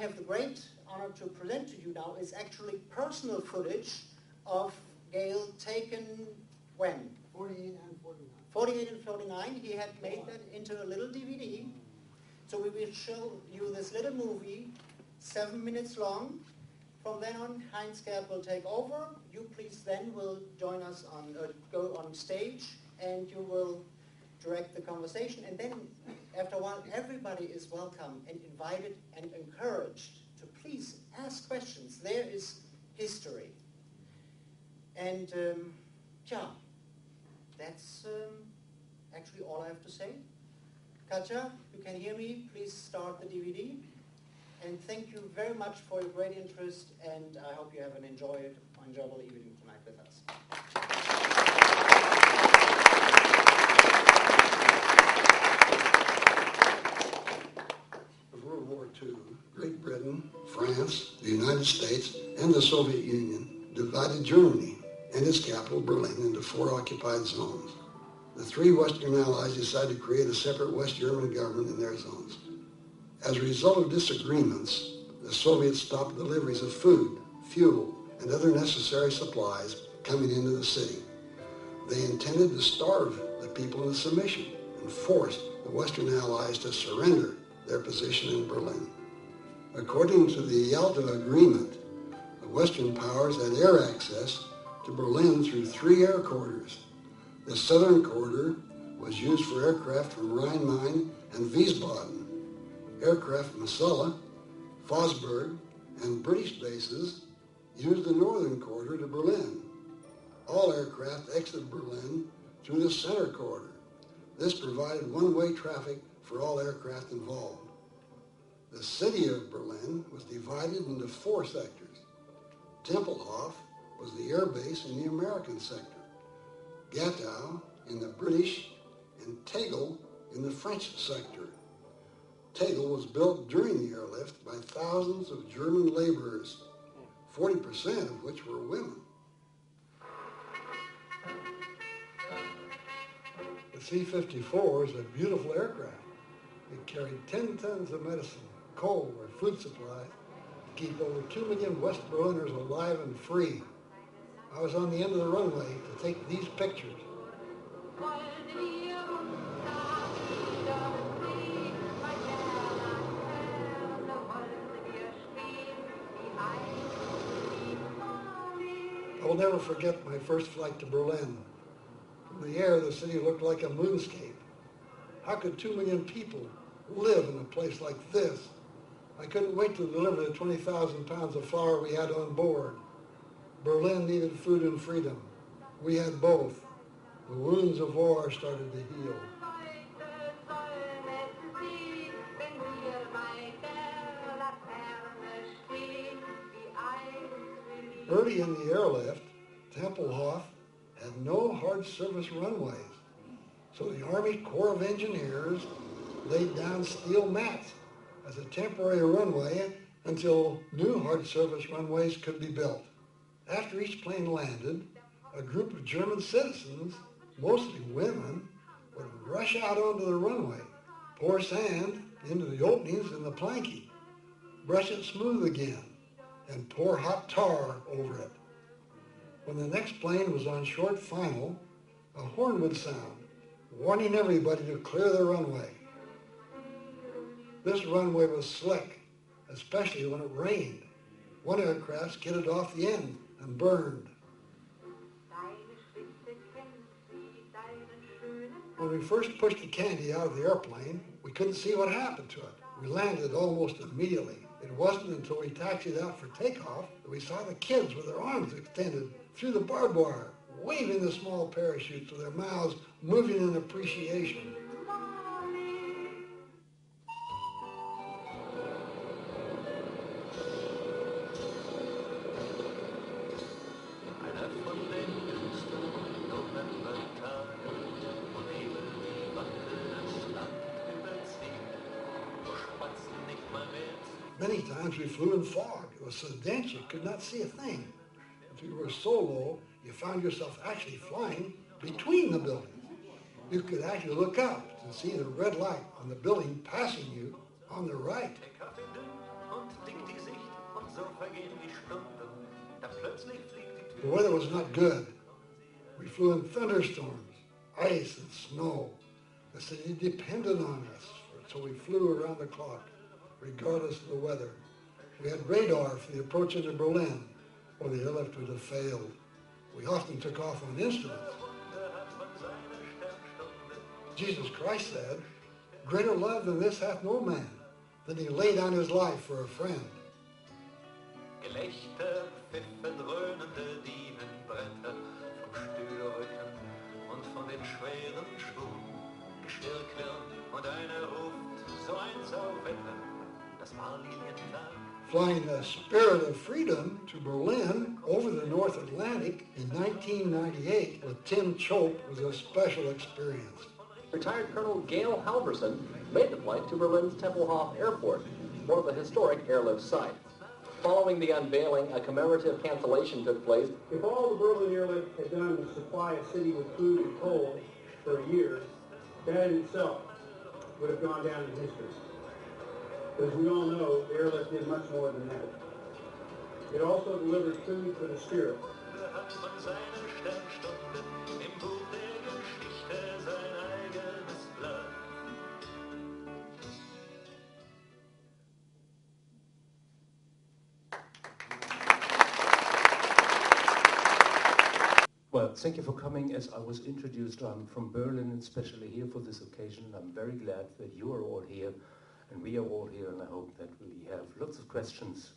have the great honor to present to you now is actually personal footage of Gail taken when? 48 and 49. 48 and 49. He had made that into a little DVD. So we will show you this little movie, 7 minutes long. From then on, Heinz-Gerd will take over. You please then will join us on, go on stage, and you will direct the conversation. And then, after a while, everybody is welcome and invited and encouraged to please ask questions. There is history. And, yeah, that's actually all I have to say. Katja, you can hear me. Please start the DVD. And thank you very much for your great interest, and I hope you have an enjoyable evening tonight with us. Of World War II, Great Britain, France, the United States, and the Soviet Union divided Germany and its capital, Berlin, into 4 occupied zones. The 3 Western Allies decided to create a separate West German government in their zones. As a result of disagreements, the Soviets stopped deliveries of food, fuel, and other necessary supplies coming into the city. They intended to starve the people into submission and force the Western Allies to surrender their position in Berlin. According to the Yalta Agreement, the Western powers had air access to Berlin through 3 air corridors. The southern corridor was used for aircraft from Rhein-Main and Wiesbaden. Aircraft from Sulla, Fosburg, and British bases used the northern corridor to Berlin. All aircraft exited Berlin through the center corridor. This provided one-way traffic for all aircraft involved. The city of Berlin was divided into 4 sectors. Tempelhof was the air base in the American sector, Gatow in the British, and Tegel in the French sector. Tegel was built during the airlift by thousands of German laborers, 40% of which were women. The C-54 is a beautiful aircraft. It carried 10 tons of medicine, coal, or food supplies to keep over 2 million West Berliners alive and free. I was on the end of the runway to take these pictures. I will never forget my first flight to Berlin. From the air, the city looked like a moonscape. How could 2 million people live in a place like this? I couldn't wait to deliver the 20,000 pounds of flour we had on board. Berlin needed food and freedom. We had both. The wounds of war started to heal. Early in the airlift, Tempelhof had no hard surface runways. So the Army Corps of Engineers laid down steel mats as a temporary runway until new hard surface runways could be built. After each plane landed, a group of German citizens, mostly women, would rush out onto the runway, pour sand into the openings in the planking, brush it smooth again, and pour hot tar over it. When the next plane was on short final, a horn would sound, warning everybody to clear the runway. This runway was slick, especially when it rained. One aircraft skidded off the end and burned. When we first pushed the candy out of the airplane, we couldn't see what happened to it. We landed almost immediately. It wasn't until we taxied out for takeoff that we saw the kids with their arms extended through the barbed wire, waving the small parachutes with their mouths moving in appreciation. Many times we flew in fog. It was so dense you could not see a thing. If you were so low, you found yourself actually flying between the buildings. You could actually look up to see the red light on the building passing you on the right. The weather was not good. We flew in thunderstorms, ice and snow. The city depended on us, so we flew around the clock, regardless of the weather. We had radar for the approach into Berlin, or the airlift would have failed. We often took off on instruments. Jesus Christ said, "Greater love than this hath no man, than he laid down his life for a friend." Gelächter, Pfiffe, dröhnende Dievenbretter vom Stühlrücken und von den schweren Schuhen. Geschirrklirren und einer ruft, so ein Sauwetter, das war Linientag. Flying the Spirit of Freedom to Berlin over the North Atlantic in 1998 with Tim Chope was a special experience. Retired Colonel Gail Halvorsen made the flight to Berlin's Tempelhof Airport, one of the historic airlift sites. Following the unveiling, a commemorative cancellation took place. If all the Berlin Airlift had done was supply a city with food and coal for a year, that in itself would have gone down in history. But as we all know, the airlift did much more than that. It also delivered food for the spirit. Well, thank you for coming. As I was introduced, I'm from Berlin, and especially here for this occasion. I'm very glad that you are all here, and we are all here, and I hope that we have lots of questions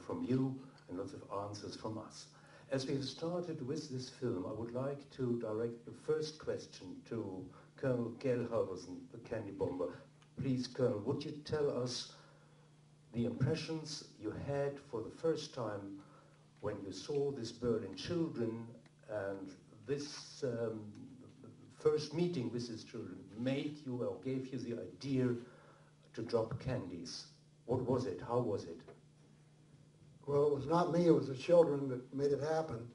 from you and lots of answers from us. As we have started with this film, I would like to direct the first question to Colonel Gail Halvorsen, the candy bomber. Please, Colonel, would you tell us the impressions you had for the first time when you saw these Berlin children, and this first meeting with these children made you or gave you the idea to drop candies? What was it? How was it? Well, it was not me, it was the children that made it happen.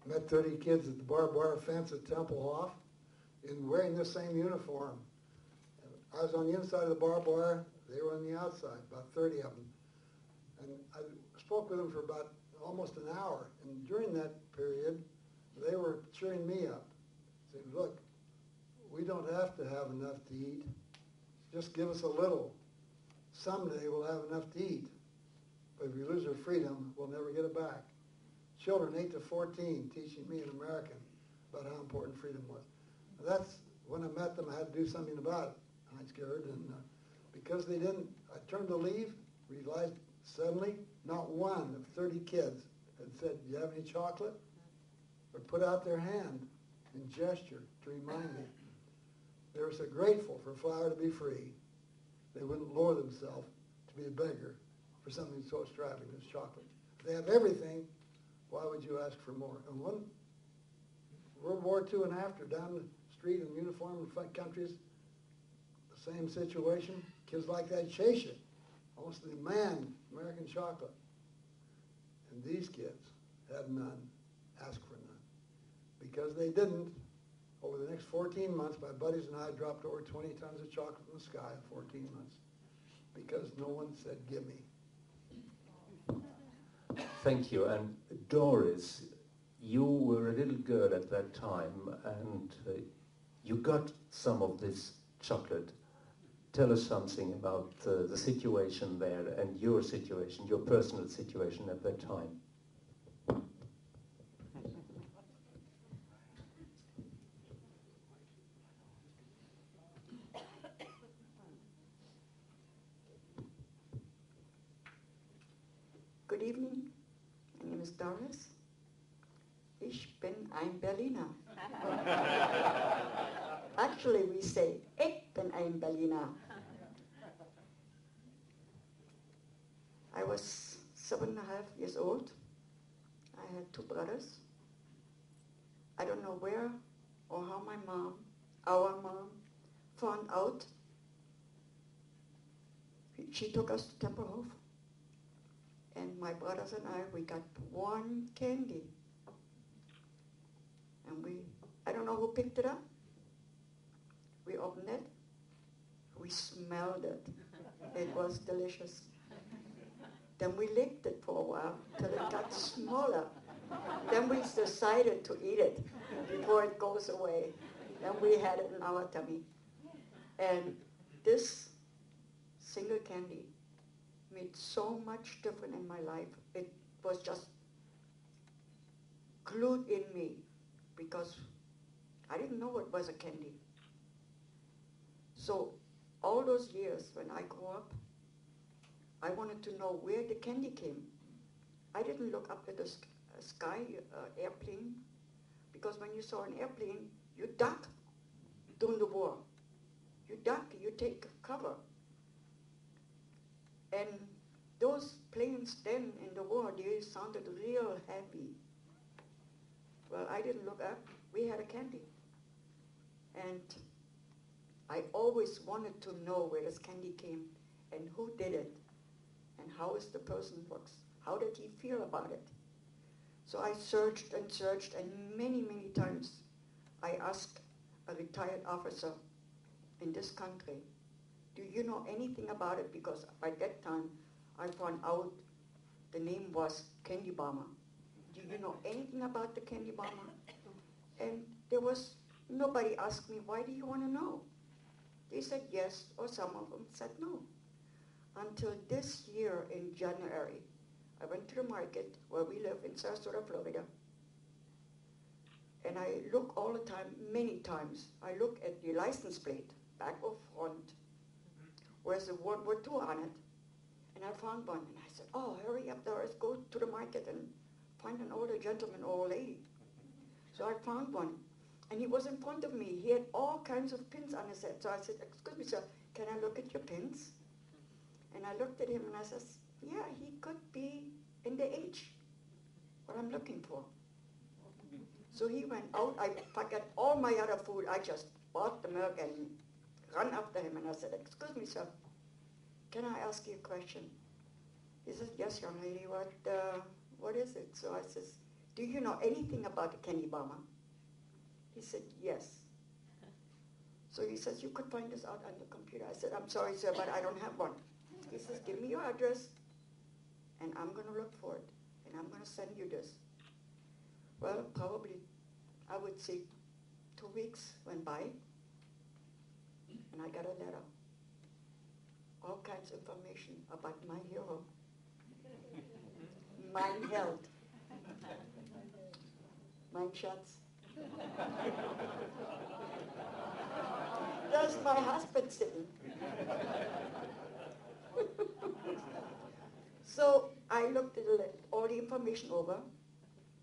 Met 30 kids at the barbed wire fence at Tempelhof in wearing the same uniform. I was on the inside of the barbed wire, they were on the outside, about 30 of them. And I spoke with them for about almost an hour, and during that period, they were cheering me up, saying, "Look, we don't have to have enough to eat. Just give us a little. Someday we'll have enough to eat. But if we lose our freedom, we'll never get it back." Children 8 to 14 teaching me, an American, about how important freedom was. That's when I met them, I had to do something about it, Heinz-Gerd, and because they didn't, I turned to leave, realized suddenly not one of 30 kids had said, "Do you have any chocolate?" or put out their hand in gesture to remind me. They were so grateful for flour to be free, they wouldn't lower themselves to be a beggar for something so extravagant as chocolate. If they have everything, why would you ask for more? And one, World War II and after, down the street in uniform in front countries, the same situation. Kids like that chase you, almost demand American chocolate. And these kids had none, asked for none. Because they didn't, over the next 14 months, my buddies and I dropped over 20 tons of chocolate in the sky in 14 months. Because no one said, "Give me." Thank you. And Doris, you were a little girl at that time, and you got some of this chocolate. Tell us something about the situation there and your situation, your personal situation at that time. Good evening. My name is Doris. Ich bin ein Berliner. Actually, we say, "Ich bin ein Berliner." I was 7.5 years old. I had 2 brothers. I don't know where or how our mom, found out. She took us to Tempelhof. And my brothers and we got one candy. And I don't know who picked it up. We opened it. We smelled it. It was delicious. Then we licked it for a while till it got smaller. Then we decided to eat it before it goes away. Then we had it in our tummy. And this single candy made so much difference in my life. It was just glued in me because I didn't know it was a candy. So all those years when I grew up, I wanted to know where the candy came. I didn't look up at the sky, airplane, because when you saw an airplane, you duck during the war. You duck, you take cover. And those planes then in the war, they sounded real heavy. Well, I didn't look up. We had a candy. And I always wanted to know where this candy came and who did it and how is the person works. How did he feel about it? So I searched, and many, many times I asked a retired officer in this country, do you know anything about it? Because by that time I found out the name was Candy Bomber. Do you know anything about the Candy Bomber? And there was, nobody asked me, why do you want to know? They said yes, or some of them said no. Until this year in January, I went to the market where we live in Sarasota, Florida. And I look all the time, many times, I look at the license plate, back or front, where's the World War II on it. And I found one, and I said, oh, hurry up, Doris, go to the market and find an older gentleman or old lady. So I found one, and he was in front of me. He had all kinds of pins on his head. So I said, excuse me, sir, can I look at your pins? And I looked at him and I said, yeah, he could be in the age, what I'm looking for. So he went out, I forgot all my other food. I just bought the milk and ran after him, and I said, excuse me, sir, can I ask you a question? He said, yes, young lady, what is it? So I said, do you know anything about the Candy Bomber? He said, yes. So he says, you could find this out on the computer. I said, I'm sorry, sir, but I don't have one. He says, give me your address, and I'm going to look for it, and I'm going to send you this. Well, probably, I would say 2 weeks went by, and I got a letter. All kinds of information about my hero. Mein Held. Mein Schatz. There's my husband sitting. So I looked at all the information over,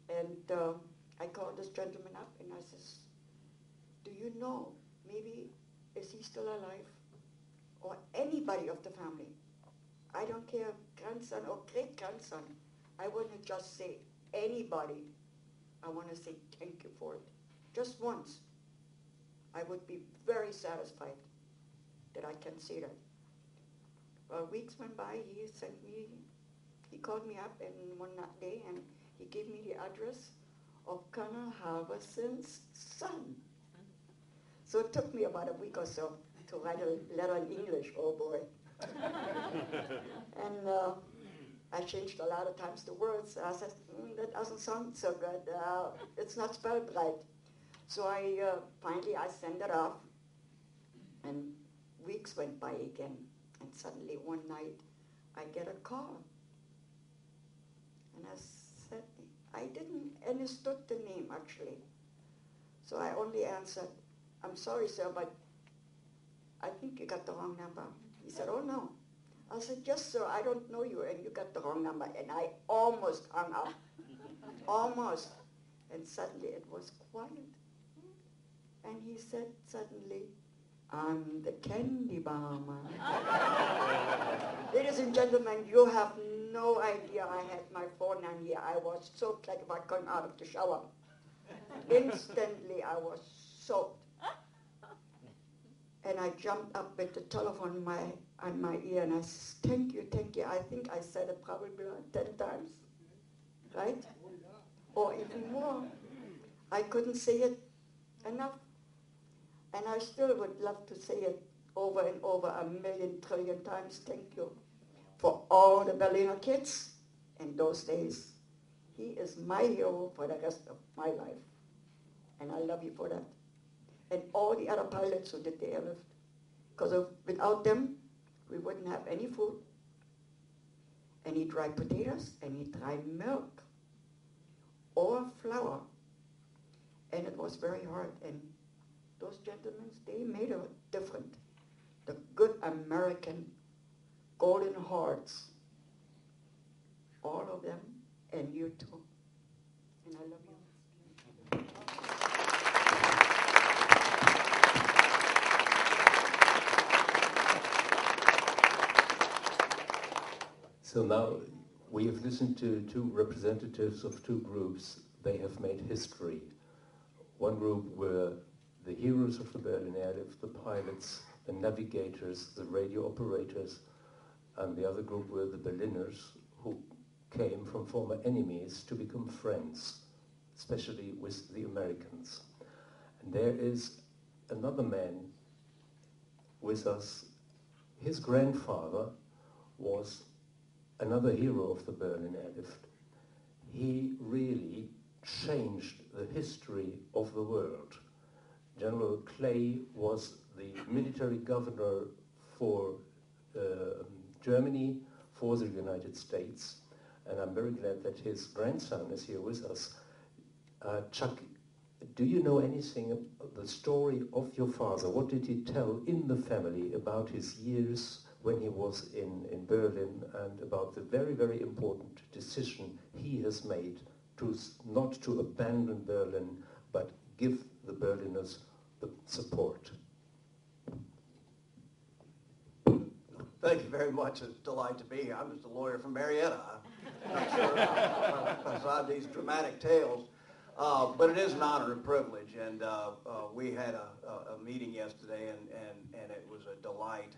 and I called this gentleman up, and I says, do you know, maybe, is he still alive? Or anybody of the family? I don't care, grandson or great-grandson. I want to just say anybody. I want to say thank you for it. Just once. I would be very satisfied that I can say that. Well, weeks went by, he called me up and one day, and he gave me the address of Colonel Halvorsen's son. So it took me about a week or so to write a letter in English, oh boy. And I changed a lot of times the words. I said, that doesn't sound so good. It's not spelled right. So finally I sent it off, and weeks went by again. And suddenly one night I get a call. And I said, I didn't understood the name actually. So I only answered, I'm sorry, sir, but I think you got the wrong number. He said, oh no. I said, yes, sir, I don't know you, and you got the wrong number. And I almost hung up. Almost. And suddenly it was quiet. And he said suddenly, I'm the Candy Bomber. Ladies and gentlemen, you have no idea. I had my phone on here. I was soaked like if I come out of the shower. Instantly, I was soaked. And I jumped up with the telephone on my ear, and I said, thank you, thank you. I think I said it probably 10 times, right? Or even more. I couldn't say it enough. And I still would love to say it over and over 1,000,000,000,000,000 times. Thank you for all the Berliner kids in those days. He is my hero for the rest of my life. And I love you for that. And all the other pilots who did the airlift. Because without them, we wouldn't have any food, any dry potatoes, any dry milk, or flour. And it was very hard. And those gentlemen, they made it different. The good American golden hearts, all of them, and you too. And I love you. So now we have listened to two representatives of two groups. They have made history. One group were the heroes of the Berlin Airlift, the pilots, the navigators, the radio operators, and the other group were the Berliners, who came from former enemies to become friends, especially with the Americans. And there is another man with us. His grandfather was another hero of the Berlin Airlift. He really changed the history of the world. General Clay was the military governor for Germany, for the United States, and I'm very glad that his grandson is here with us. Chuck, do you know anything about the story of your father? What did he tell in the family about his years when he was in Berlin, and about the very, very important decision he has made to not to abandon Berlin, but give the Berliners the support? Thank you very much. It's a delight to be here. I'm just a lawyer from Marietta. I'm not sure beside these dramatic tales. But it is an honor and privilege. And we had a meeting yesterday, and it was a delight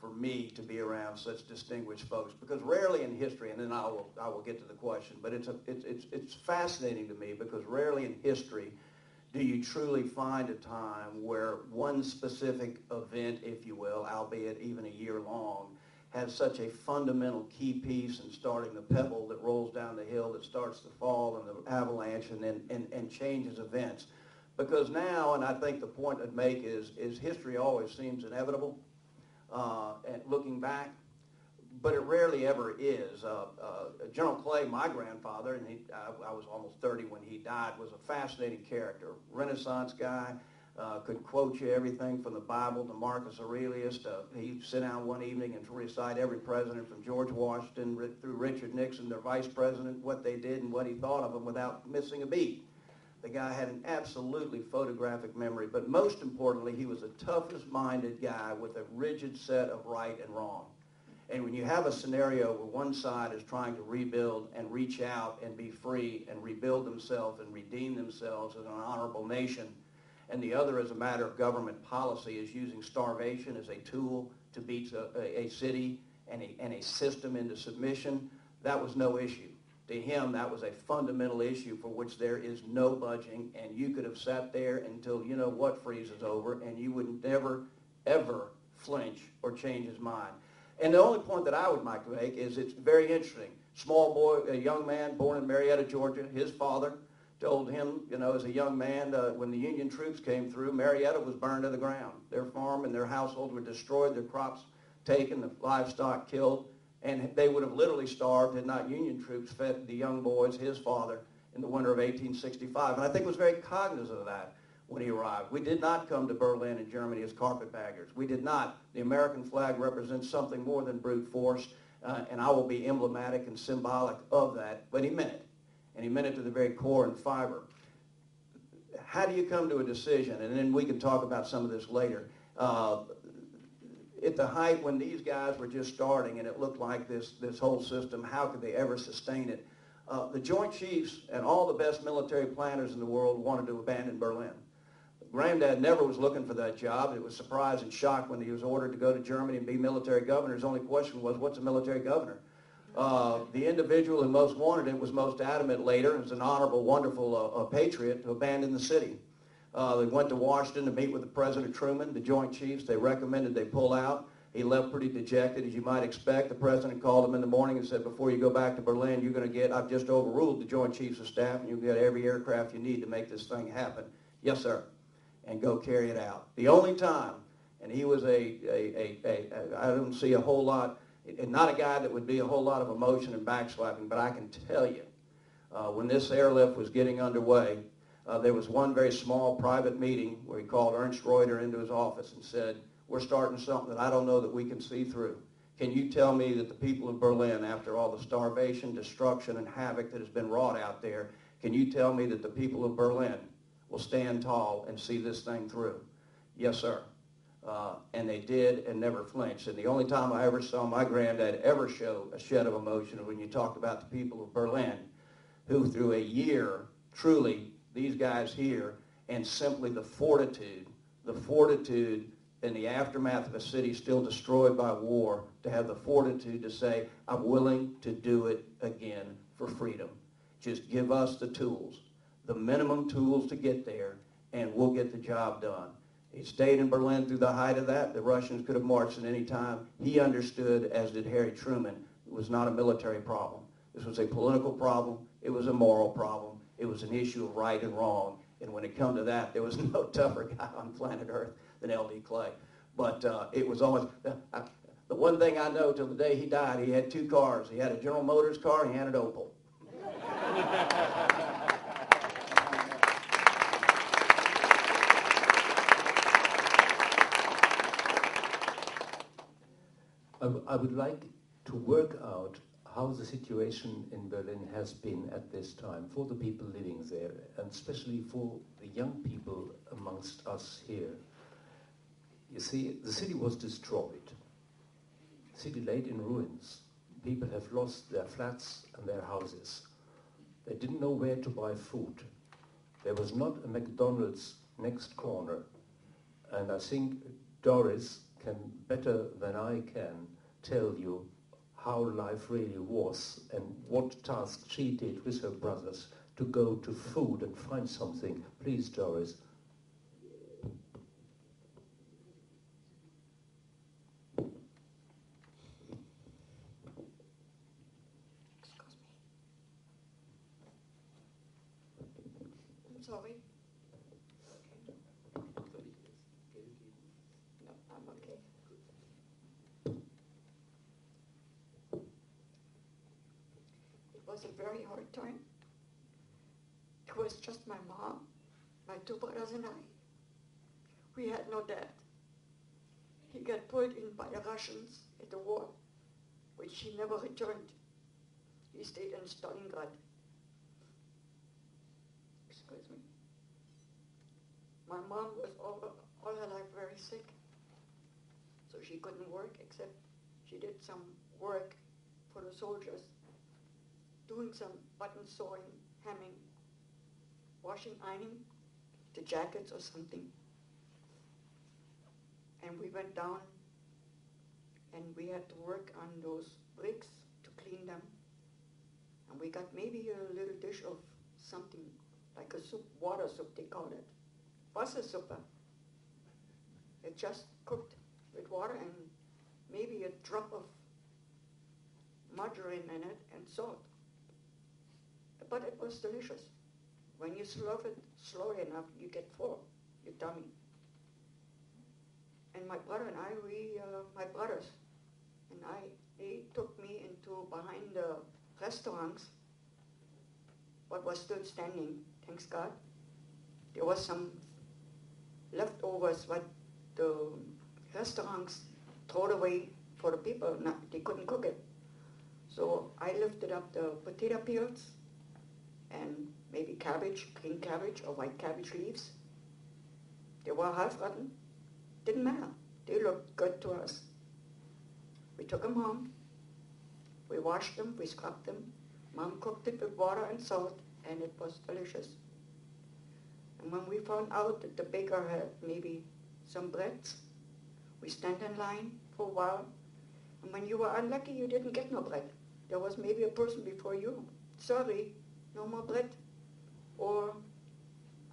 for me to be around such distinguished folks. Because rarely in history, and then I will get to the question, but it's fascinating to me because rarely in history do you truly find a time where one specific event, if you will, albeit even a year long, has such a fundamental key piece in starting the pebble that rolls down the hill that starts the fall and the avalanche and changes events. Because now, and I think the point I'd make is history always seems inevitable and looking back, but it rarely ever is. General Clay, my grandfather, and I was almost 30 when he died, was a fascinating character, Renaissance guy, could quote you everything from the Bible to Marcus Aurelius. He'd sit down one evening and recite every president from George Washington through Richard Nixon, their vice president, what they did and what he thought of them without missing a beat. The guy had an absolutely photographic memory, but most importantly, he was the toughest-minded guy with a rigid set of right and wrong. And when you have a scenario where one side is trying to rebuild and reach out and be free and rebuild themselves and redeem themselves as an honorable nation, and the other, as a matter of government policy, is using starvation as a tool to beat a city and a system into submission, that was no issue. To him, that was a fundamental issue for which there is no budging, and you could have sat there until you know what freezes over, and you would never, ever flinch or change his mind. And the only point that I would like to make is it's very interesting. Small boy, a young man born in Marietta, Georgia, his father told him, you know, as a young man, when the Union troops came through, Marietta was burned to the ground. Their farm and their household were destroyed, their crops taken, the livestock killed, and they would have literally starved had not Union troops fed the young boys, his father, in the winter of 1865. And I think was very cognizant of that when he arrived. We did not come to Berlin and Germany as carpetbaggers. We did not. The American flag represents something more than brute force, and I will be emblematic and symbolic of that, but he meant it. And he meant it to the very core and fiber. How do you come to a decision? And then we can talk about some of this later. At the height when these guys were just starting and it looked like this whole system, how could they ever sustain it? The Joint Chiefs and all the best military planners in the world wanted to abandon Berlin. Granddad never was looking for that job. It was surprise and shock when he was ordered to go to Germany and be military governor. His only question was, what's a military governor? The individual who most wanted it was most adamant later, as an honorable, wonderful patriot, to abandon the city. They went to Washington to meet with the President Truman, the Joint Chiefs. They recommended they pull out. He left pretty dejected, as you might expect. The president called him in the morning and said, before you go back to Berlin, you're going to get, I've just overruled the Joint Chiefs of Staff, and you'll get every aircraft you need to make this thing happen. Yes, sir. And go carry it out. The only time, and he was I don't see a whole lot, and not a guy that would be a whole lot of emotion and backslapping, but I can tell you, when this airlift was getting underway, there was one very small private meeting where he called Ernst Reuter into his office and said, we're starting something that I don't know that we can see through. Can you tell me that the people of Berlin, after all the starvation, destruction, and havoc that has been wrought out there, can you tell me that the people of Berlin will stand tall and see this thing through? Yes, sir. And they did and never flinched. And the only time I ever saw my granddad ever show a shed of emotion was when you talked about the people of Berlin, who through a year, truly, these guys here, and simply the fortitude in the aftermath of a city still destroyed by war, to have the fortitude to say, I'm willing to do it again for freedom. Just give us the tools, the minimum tools to get there, and we'll get the job done. He stayed in Berlin through the height of that. The Russians could have marched at any time. He understood, as did Harry Truman, it was not a military problem. This was a political problem. It was a moral problem. It was an issue of right and wrong. And when it come to that, there was no tougher guy on planet Earth than L.D. Clay. But it was always, the one thing I know till the day he died, he had two cars. He had a General Motors car and he had an Opel. I would like to work out how the situation in Berlin has been at this time for the people living there, and especially for the young people amongst us here. You see, the city was destroyed. The city laid in ruins. People have lost their flats and their houses. They didn't know where to buy food. There was not a McDonald's next corner. And I think Doris can, better than I can, tell you how life really was and what task she did with her brothers to go to food and find something. Please, Doris. Sorry. No, I'm okay. It was a very hard time. It was just my mom, my two brothers and I. We had no dad. He got pulled in by the Russians at the war, which he never returned. He stayed in Stalingrad. Excuse me. My mom was all her life very sick, so she couldn't work, except she did some work for the soldiers, doing some button sewing, hemming, washing, ironing the jackets or something. And we went down and we had to work on those bricks to clean them. And we got maybe a little dish of something, like a soup, water soup they call it. Wassersuppe. It just cooked with water and maybe a drop of margarine in it and salt. But it was delicious. When you slow it slowly enough, you get full, your tummy. And my brother and I, my brothers and I, they took me into behind the restaurants, what was still standing, thanks God. There was some leftovers what the restaurants throw away for the people. They couldn't cook it. So I lifted up the potato peels and maybe cabbage, green cabbage or white cabbage leaves. They were half rotten. Didn't matter. They looked good to us. We took them home. We washed them, we scrubbed them. Mom cooked it with water and salt, and it was delicious. And when we found out that the baker had maybe some breads, we stand in line for a while. And when you were unlucky, you didn't get no bread. There was maybe a person before you. Sorry, no more bread. Or,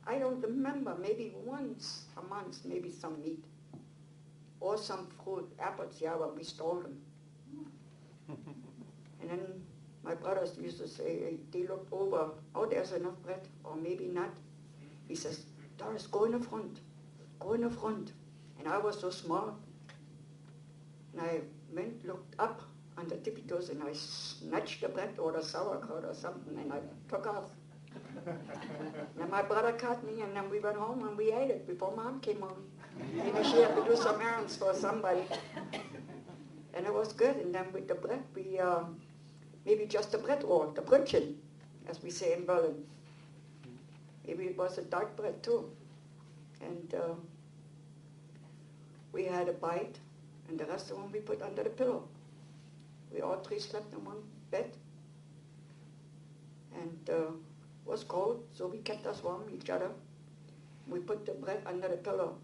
I don't remember, maybe once a month, maybe some meat. or some fruit, apples, yeah, but we stole them. And then my brothers used to say, they looked over, oh, there's enough bread, or maybe not. He says, Doris, go in the front, go in the front. And I was so small. And I went, looked up on the tippy toes, and I snatched the bread or the sauerkraut or something, and I took off. And my brother caught me, and then we went home and we ate it before Mom came home. Maybe she had to do some errands for somebody. And it was good. And then with the bread, we, maybe just the bread or the brötchen, as we say in Berlin. Maybe it was a dark bread too. And we had a bite, and the rest of them we put under the pillow. We all three slept in one bed. And it was cold, so we kept us warm, each other. We put the bread under the pillow.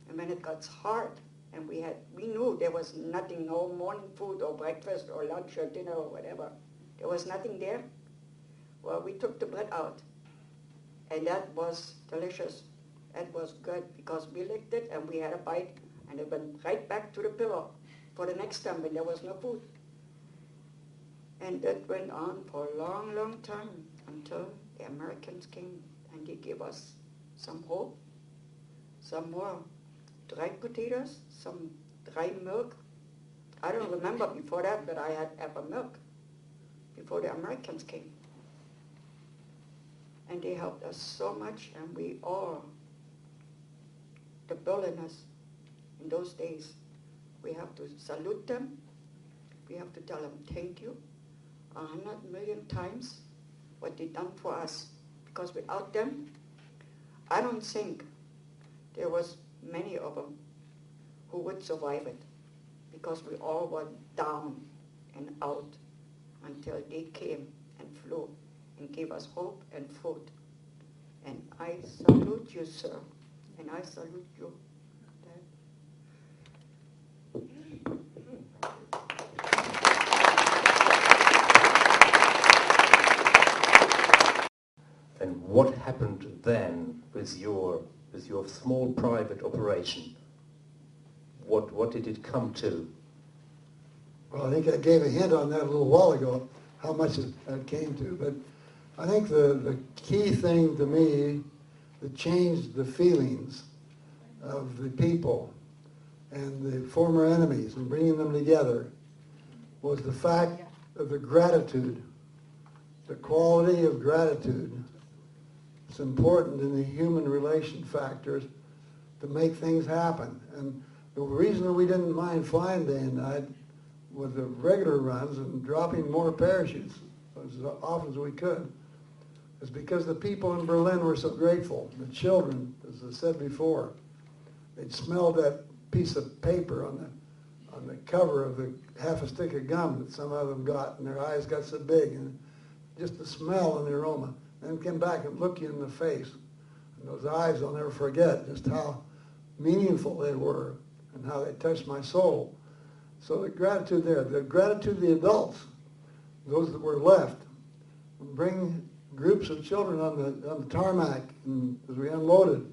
And when it got hard, and we knew there was nothing, no morning food or breakfast or lunch or dinner or whatever. There was nothing there. Well, we took the bread out. And that was delicious. That was good because we licked it and we had a bite, and it went right back to the pillow for the next time when there was no food. And that went on for a long, long time until the Americans came and they gave us some hope, some more dried potatoes, some dry milk. I don't remember before that that I had ever milk before the Americans came. And they helped us so much, and we all, the Berliners in those days, we have to salute them. We have to tell them thank you 100 million times what they done for us. Because without them, I don't think there was many of them who would survive it. Because we all were down and out until they came and flew and gave us hope and food. And I salute you, sir, and I salute you, Dad. And what happened then with your small private operation? What did it come to? Well, I think I gave a hint on that a little while ago, how much it came to. But I think the key thing to me that changed the feelings of the people and the former enemies and bringing them together was the fact of the gratitude, the quality of gratitude. It's important in the human relation factors to make things happen. And the reason that we didn't mind flying day and night with the regular runs and dropping more parachutes as often as we could is because the people in Berlin were so grateful. The children, as I said before, they'd smelled that piece of paper on the cover of the half a stick of gum that some of them got, and their eyes got so big, and just the smell and the aroma. Then came back and looked you in the face, and those eyes I'll never forget just how meaningful they were and how they touched my soul. So the gratitude there, the gratitude of the adults, those that were left, bring groups of children on the tarmac as we unloaded,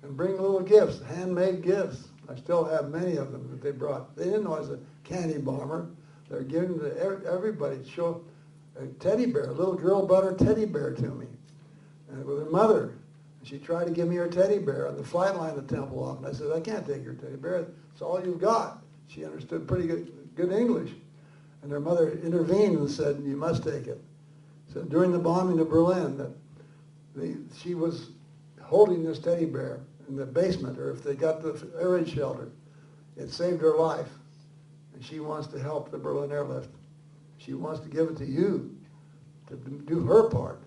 and bring little gifts, handmade gifts. I still have many of them that they brought. They didn't know I was a candy bomber. They're giving to everybody to show a teddy bear. A little girl brought her teddy bear to me with her mother. And she tried to give me her teddy bear on the flight line to Tempelhof. And I said, I can't take your teddy bear. It's all you've got. She understood pretty good English. And her mother intervened and said, you must take it. So during the bombing of Berlin, she was holding this teddy bear in the basement, or if they got the air raid shelter. It saved her life. And she wants to help the Berlin Airlift. She wants to give it to you to do her part,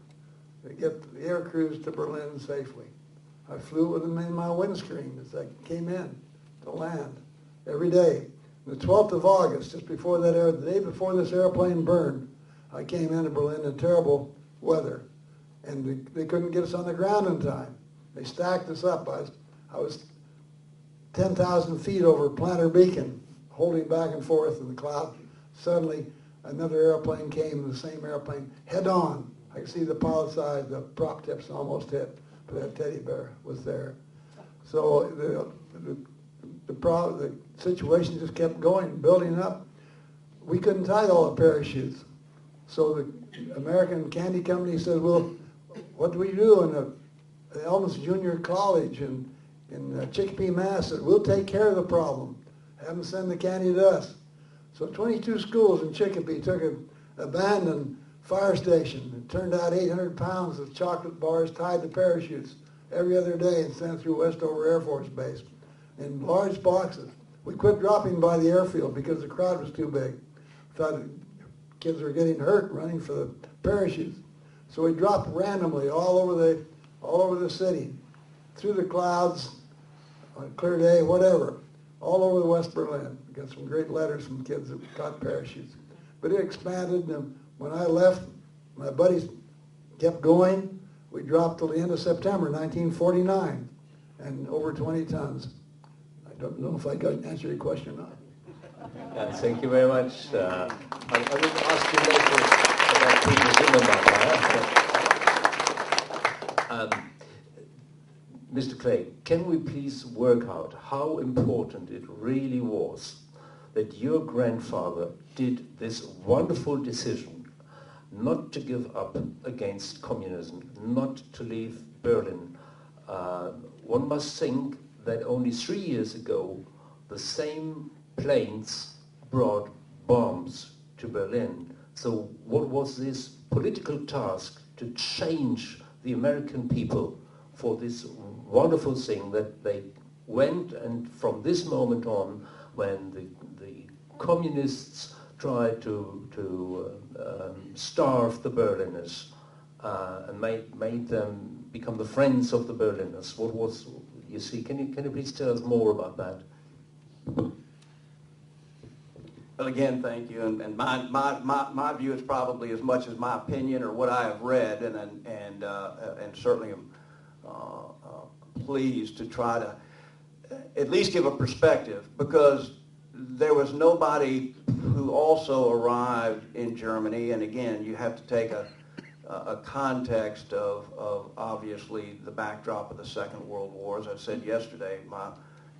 to get the air crews to Berlin safely. I flew with them in my windscreen as I came in to land every day. The 12th of August, just before that the day before this airplane burned, I came into Berlin in terrible weather, and they couldn't get us on the ground in time. They stacked us up. I was 10,000 feet over Planter Beacon, holding back and forth in the cloud. Suddenly, another airplane came, the same airplane, head on. I could see the pilot's eyes, the prop tips almost hit, but that teddy bear was there. So the situation just kept going, building up. We couldn't tie all the parachutes. So the American Candy Company said, well, what do we do? And the Elmas Junior College in Chicopee, Mass. said, we'll take care of the problem. Have them send the candy to us. So 22 schools in Chicopee took an abandoned fire station. It turned out 800 pounds of chocolate bars tied to parachutes every other day and sent through Westover Air Force Base in large boxes. We quit dropping by the airfield because the crowd was too big. Thought kids were getting hurt running for the parachutes. So we dropped randomly all over the city, through the clouds, on a clear day, whatever, all over the West Berlin. We got some great letters from kids that got parachutes. But it expanded, and when I left, my buddies kept going. We dropped till the end of September 1949, and over 20 tons. I don't know if I got an answer to your question or not. Thank you very much. I will ask you later about Peter Zimmermann. Mr. Clay, can we please work out how important it really was that your grandfather did this wonderful decision not to give up against communism, not to leave Berlin? One must think that only 3 years ago the same planes brought bombs to Berlin. So what was this political task to change the American people for this wonderful thing that they went, and from this moment on, when the communists tried to starve the Berliners and made them become the friends of the Berliners, what was, you see, can you please tell us more about that? Well, again, thank you. And my view is probably as much as my opinion or what I have read, and certainly am pleased to try to at least give a perspective, because there was nobody who also arrived in Germany. And again, you have to take a context of obviously the backdrop of the Second World War. As I said yesterday,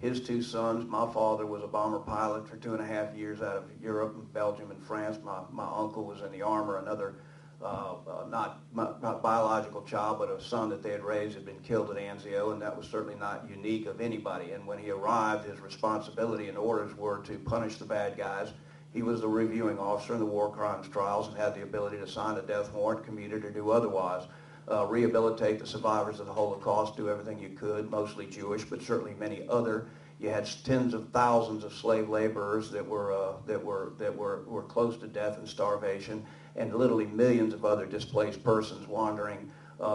his two sons, my father was a bomber pilot for 2.5 years out of Europe, Belgium and France. My uncle was in the armor. Another, not biological child, but a son that they had raised had been killed at Anzio, and that was certainly not unique of anybody. And when he arrived, his responsibility and orders were to punish the bad guys. He was the reviewing officer in the war crimes trials and had the ability to sign a death warrant, commute it, or do otherwise. Rehabilitate the survivors of the Holocaust, do everything you could, mostly Jewish, but certainly many other. You had tens of thousands of slave laborers that were close to death and starvation, and literally millions of other displaced persons wandering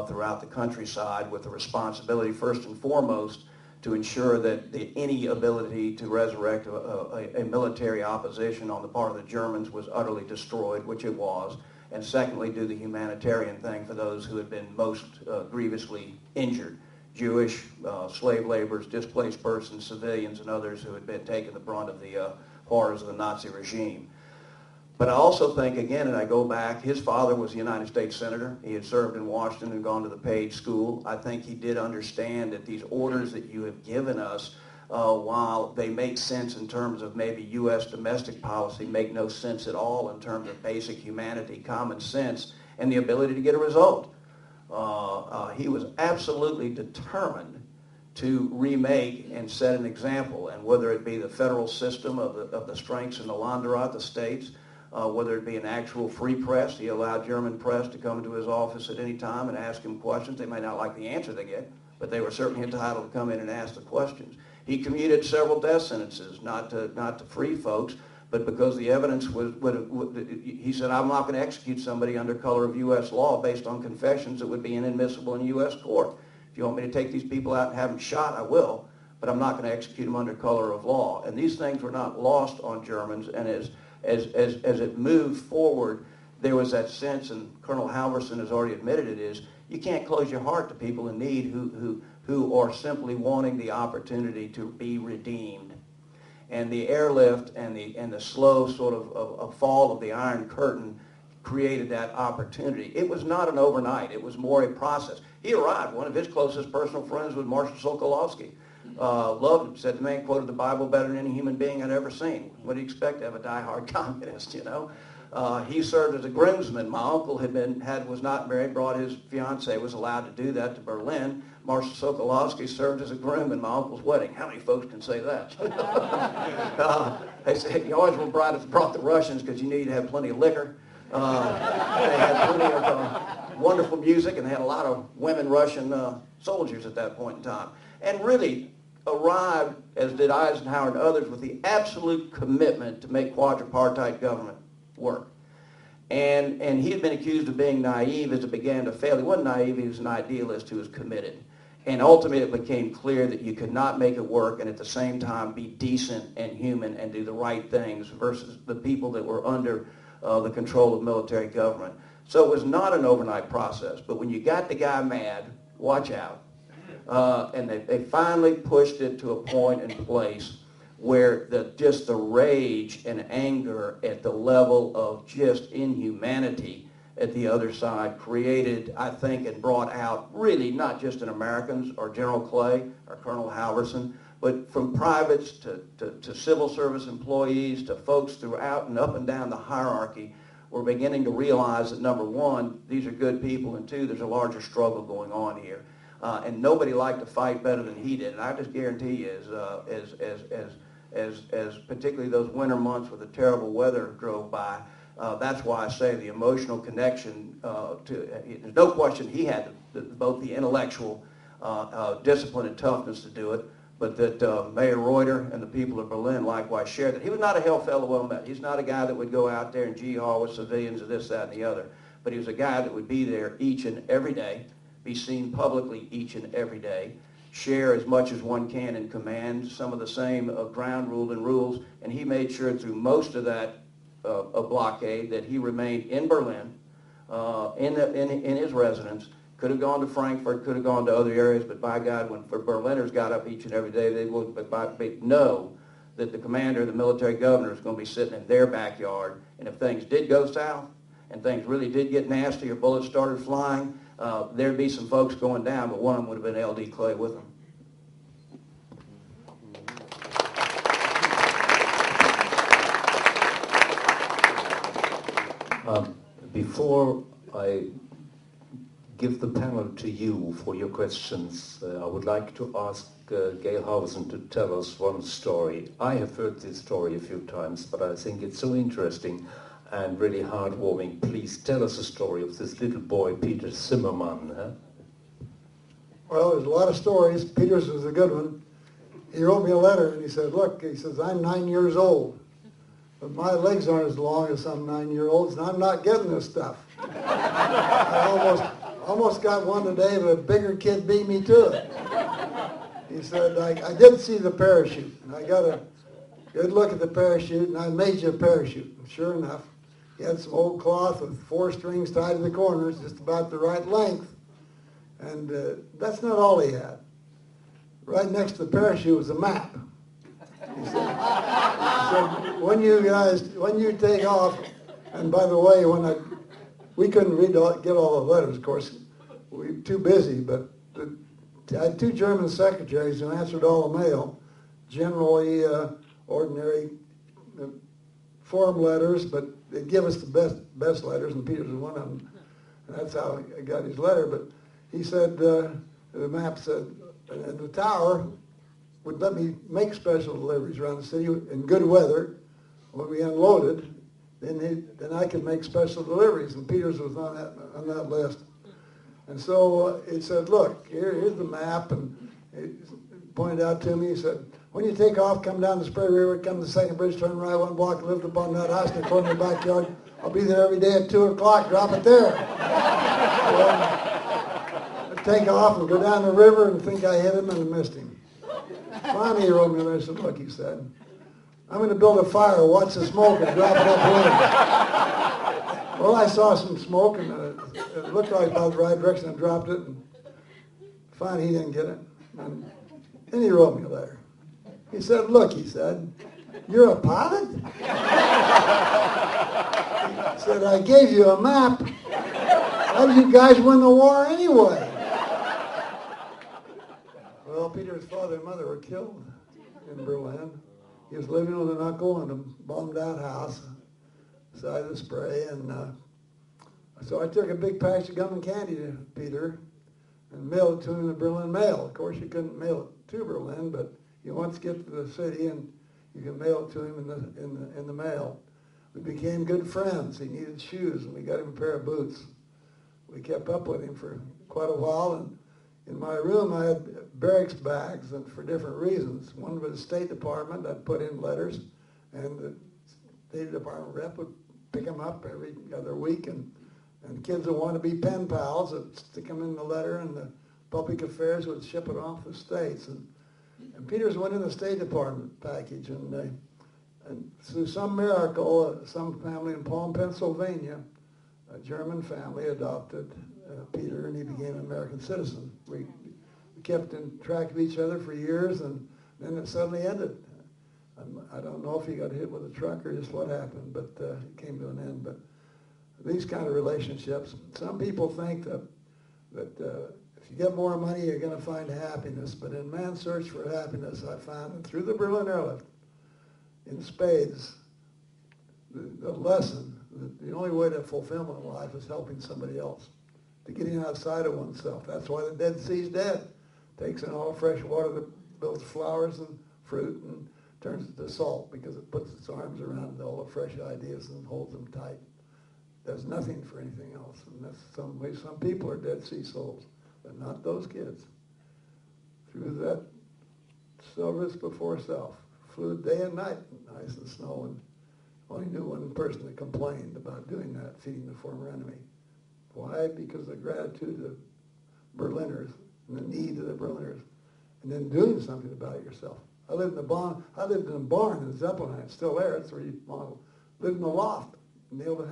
throughout the countryside, with the responsibility, first and foremost, to ensure that any ability to resurrect a military opposition on the part of the Germans was utterly destroyed, which it was. And secondly, do the humanitarian thing for those who had been most grievously injured. Jewish, slave laborers, displaced persons, civilians, and others who had been taking the brunt of the horrors of the Nazi regime. But I also think, again, and I go back, his father was a United States Senator. He had served in Washington and gone to the Page School. I think he did understand that these orders that you have given us, while they make sense in terms of maybe U.S. domestic policy, make no sense at all in terms of basic humanity, common sense, and the ability to get a result. He was absolutely determined to remake and set an example, and whether it be the federal system of the strengths in the Landerat, the states, whether it be an actual free press. He allowed German press to come to his office at any time and ask him questions. They may not like the answer they get, but they were certainly entitled to come in and ask the questions. He commuted several death sentences, not to free folks, but because the evidence he said, I'm not going to execute somebody under color of U.S. law based on confessions that would be inadmissible in U.S. court. If you want me to take these people out and have them shot, I will, but I'm not going to execute them under color of law. And these things were not lost on Germans, and as it moved forward, there was that sense, and Colonel Halvorsen has already admitted it, is you can't close your heart to people in need who are simply wanting the opportunity to be redeemed. And the airlift and the slow sort of fall of the Iron Curtain created that opportunity. It was not an overnight. It was more a process. He arrived. One of his closest personal friends was Marshal Sokolovsky. Loved him. Said the man quoted the Bible better than any human being I'd ever seen. What do you expect to have a diehard communist, you know? He served as a groomsman. My uncle was not married, brought his fiancée, was allowed to do that to Berlin. Marshal Sokolowski served as a groom in my uncle's wedding. How many folks can say that? They said you always were brought the Russians because you needed to have plenty of liquor. They had plenty of wonderful music, and they had a lot of women Russian soldiers at that point in time. And really arrived, as did Eisenhower and others, with the absolute commitment to make quadripartite government work. And he had been accused of being naive as it began to fail. He wasn't naive, he was an idealist who was committed. And ultimately it became clear that you could not make it work and at the same time be decent and human and do the right things versus the people that were under the control of military government. So it was not an overnight process. But when you got the guy mad, watch out. And they finally pushed it to a point and place where just the rage and anger at the level of just inhumanity at the other side created, I think, and brought out really not just in Americans or General Clay or Colonel Halvorsen, but from privates to civil service employees to folks throughout and up and down the hierarchy were beginning to realize that, number one, these are good people, and two, there's a larger struggle going on here. And nobody liked to fight better than he did. And I just guarantee you, as particularly those winter months with the terrible weather drove by, that's why I say the emotional connection there's no question he had both the intellectual discipline and toughness to do it, but that Mayor Reuter and the people of Berlin likewise shared that. He was not a hail fellow well met. He's not a guy that would go out there and gee-haw with civilians or this, that, and the other. But he was a guy that would be there each and every day, be seen publicly each and every day, share as much as one can in command, some of the same ground rule and rules, and he made sure through most of that blockade that he remained in Berlin, in his residence. Could have gone to Frankfurt, could have gone to other areas, but by God, when Berliners got up each and every day, they would know that the commander, the military governor, is going to be sitting in their backyard, and if things did go south, and things really did get nasty, or bullets started flying, there'd be some folks going down, but one of them would have been L.D. Clay with them. Before I give the panel to you for your questions, I would like to ask Gail Halvorsen to tell us one story. I have heard this story a few times, but I think it's so interesting and really heartwarming. Please tell us a story of this little boy, Peter Zimmermann. Huh? Well, there's a lot of stories. Peter's was a good one. He wrote me a letter and he said, look, he says, I'm 9 years old, but my legs aren't as long as some 9-year-olds, and I'm not getting this stuff. I almost got one today, but a bigger kid beat me to it. He said, I did see the parachute, and I got a good look at the parachute, and I made you a parachute. And sure enough, he had some old cloth with 4 strings tied to the corners, just about the right length. And that's not all he had. Right next to the parachute was a map. He said, when you take off, and by the way, we couldn't get all the letters, of course, we were too busy, but I had 2 German secretaries who answered all the mail, generally ordinary form letters, but they'd give us the best letters, and Peter's was one of them. And that's how I got his letter. But he said, the map said, and the tower would let me make special deliveries around the city in good weather. When we unloaded, then I could make special deliveries, and Peter's was on that list. And so it said, look, here's the map, and it pointed out to me, he said, when you take off, come down the Spray River, come to the second bridge, turn right 1 block, lift up on that house in the corner of the backyard. I'll be there every day at 2 o'clock, drop it there. I'd take off and go down the river and think I hit him and missed him. Finally he wrote me a letter and said, look, he said, I'm going to build a fire, watch the smoke, and drop it up. Well, I saw some smoke, and it looked like about the right direction. I dropped it, and finally he didn't get it. And then he wrote me a letter. He said, look, he said, you're a pilot? He said, I gave you a map. How did you guys win the war anyway? Well, Well, Peter's father and mother were killed in Berlin. He was living with an uncle in a bombed-out house beside the spray, and so I took a big package of gum and candy to Peter and mailed it to him in the Berlin mail. Of course, you couldn't mail it to Berlin, but you once get to the city and you can mail it to him in the mail. We became good friends. He needed shoes, and we got him a pair of boots. We kept up with him for quite a while, and in my room I had barracks bags, and for different reasons. One was the State Department. I'd put in letters, and the State Department rep would pick them up every other week, and kids that want to be pen pals would stick them in the letter, and the public affairs would ship it off the States. And Peter's went in the State Department package, and through some miracle, some family in Palm, Pennsylvania, a German family adopted Peter, and he became an American citizen. We kept in track of each other for years, and then it suddenly ended. I don't know if he got hit with a truck or just what happened, but it came to an end. But these kind of relationships, some people think that if you get more money, you're going to find happiness. But in man's search for happiness, I found that through the Berlin Airlift, in spades, the lesson, the only way to fulfillment in life is helping somebody else, to getting outside of oneself. That's why the Dead Sea's dead. Takes in all the fresh water that builds flowers and fruit and turns it to salt, because it puts its arms around all the fresh ideas and holds them tight. There's nothing for anything else. And that's some way some people are Dead Sea souls, but not those kids. Through that service before self, flew day and night in ice and snow, and only knew one person that complained about doing that, feeding the former enemy. Why? Because of the gratitude of Berliners and the need of the Berliners, and then doing something about it yourself. I lived in a barn in Zeppelin. It's still there. It's where you model. Lived in a loft, nailed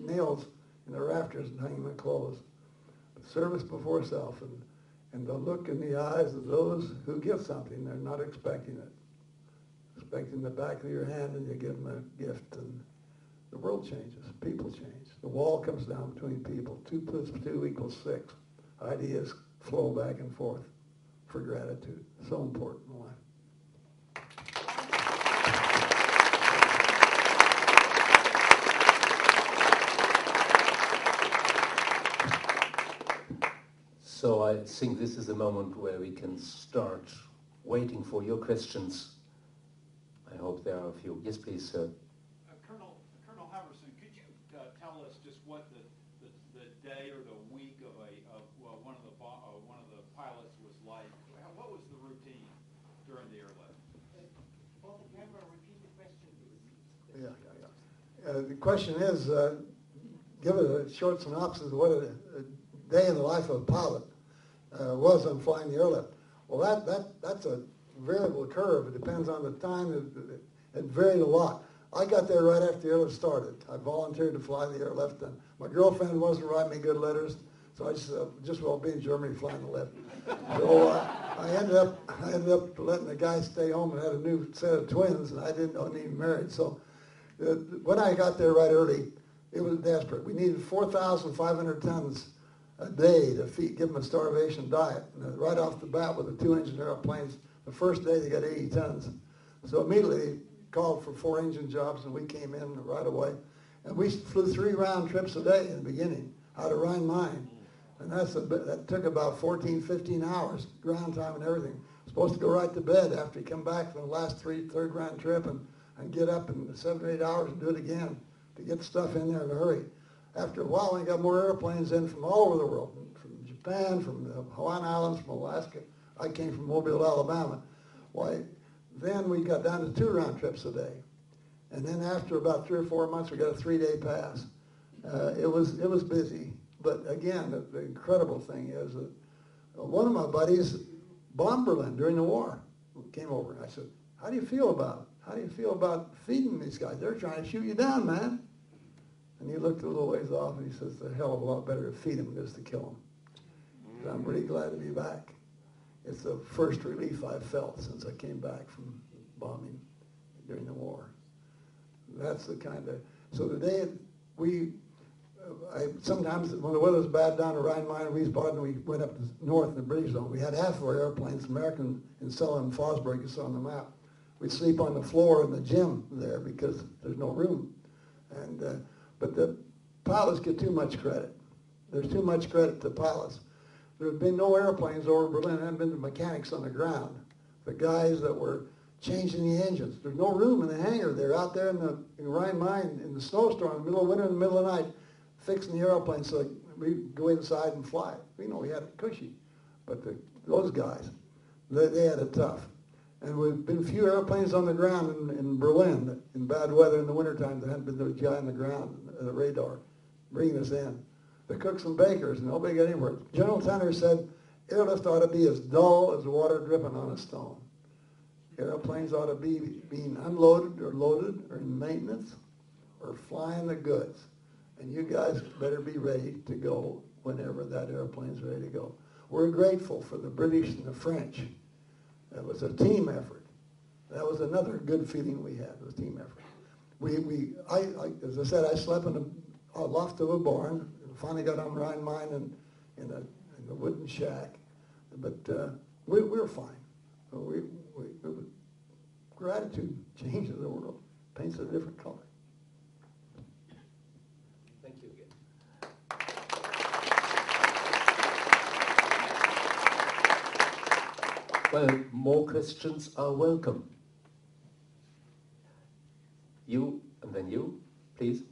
nails in the rafters and hanging my clothes. But service before self, and the look in the eyes of those who get something. They're not expecting it. Expecting the back of your hand, and you give them a gift, and the world changes. People change. The wall comes down between people. 2 plus 2 equals 6. Ideas flow back and forth for gratitude. So important in life. So I think this is a moment where we can start waiting for your questions. I hope there are a few. Yes, please, sir. Colonel Halvorsen, could you tell us just what the day or the week of one of the pilots was like? What was the routine during the airlift? For the camera, repeat the question, please. Yeah. The question is, give it a short synopsis of what a day in the life of a pilot was on flying the airlift. Well, that's a variable curve. It depends on the time. It varied a lot. I got there right after the airlift started. I volunteered to fly the airlift, and my girlfriend wasn't writing me good letters, so I just well be in Germany flying the lift. So I ended up letting the guy stay home and had a new set of twins, and I wasn't even married. So when I got there right early, it was desperate. We needed 4,500 tons a day to give them a starvation diet. And right off the bat with the 2-engine airplanes, the first day they got 80 tons. So immediately they called for 4-engine jobs, and we came in right away. And we flew 3 round trips a day in the beginning out of Rhine-Main. And that took about 14, 15 hours, ground time and everything. Supposed to go right to bed after you come back from the last third round trip and get up in 7 or 8 hours and do it again to get stuff in there in a hurry. After a while, we got more airplanes in from all over the world, from Japan, from the Hawaiian Islands, from Alaska. I came from Mobile, Alabama. Why, then we got down to 2 round trips a day. And then after about 3 or 4 months, we got a 3-day pass. It was busy. But again, the incredible thing is that one of my buddies bombed Berlin during the war. Came over, and I said, how do you feel about it? How do you feel about feeding these guys? They're trying to shoot you down, man. And he looked a little ways off, and he says, it's a hell of a lot better to feed them than it is to kill them. So I'm really glad to be back. It's the first relief I've felt since I came back from bombing during the war. That's the kind of, so the day we sometimes when the weather's bad down the Rhine-Main, Wiesbaden, we went up north in the British zone. We had half of our airplanes, American in Celle and Fosburg, you saw on the map. We'd sleep on the floor in the gym there because there's no room. And but the pilots get too much credit. There's too much credit to pilots. There have been no airplanes over Berlin. There haven't been the mechanics on the ground. The guys that were changing the engines. There's no room in the hangar. They're out there in Rhine-Main in the snowstorm, in the middle of winter, in the middle of the night, fixing the airplane so we go inside and fly. We know we had it cushy, but those guys, they had it tough. And we've been few airplanes on the ground in Berlin in bad weather in the wintertime. There hadn't been no guy on the ground at the radar bringing us in. The cooks and bakers, nobody got anywhere. General Tenner said airlift ought to be as dull as water dripping on a stone. Airplanes ought to be being unloaded or loaded or in maintenance or flying the goods. And you guys better be ready to go whenever that airplane's ready to go. We're grateful for the British and the French. It was a team effort. That was another good feeling we had, was team effort. As I said, I slept in a loft of a barn. Finally got on Rhine-Main in a wooden shack. But we were fine. Gratitude changes the world, paints a different color. Thank you again. Well, more questions are welcome. You, and then you, please.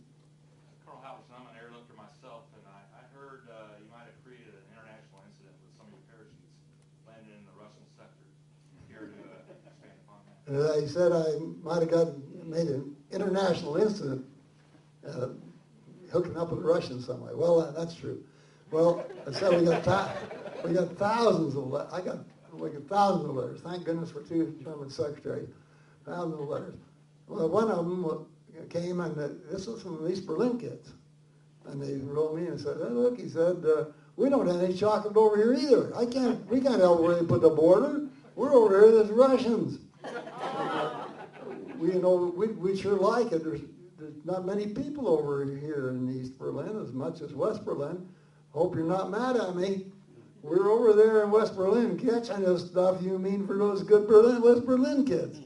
Colonel Halvorsen, I'm an airlifter myself, and I heard you might have created an international incident with some of your parachutes landing in the Russian sector. Care to expand upon that? I said I might have made an international incident hooking up with the Russians some way. Well, that's true. Well, I said we got thousands of letters. We got thousands of letters. Thank goodness for two German secretaries. Thousands of letters. Well, one of them came, and this was from East Berlin kids. And they wrote me and said, hey, look, he said, we don't have any chocolate over here either. We can't help where they put the border. We're over here, there's Russians. We sure like it. There's not many people over here in East Berlin as much as West Berlin. Hope you're not mad at me. We're over there in West Berlin catching this stuff you mean for those good West Berlin kids.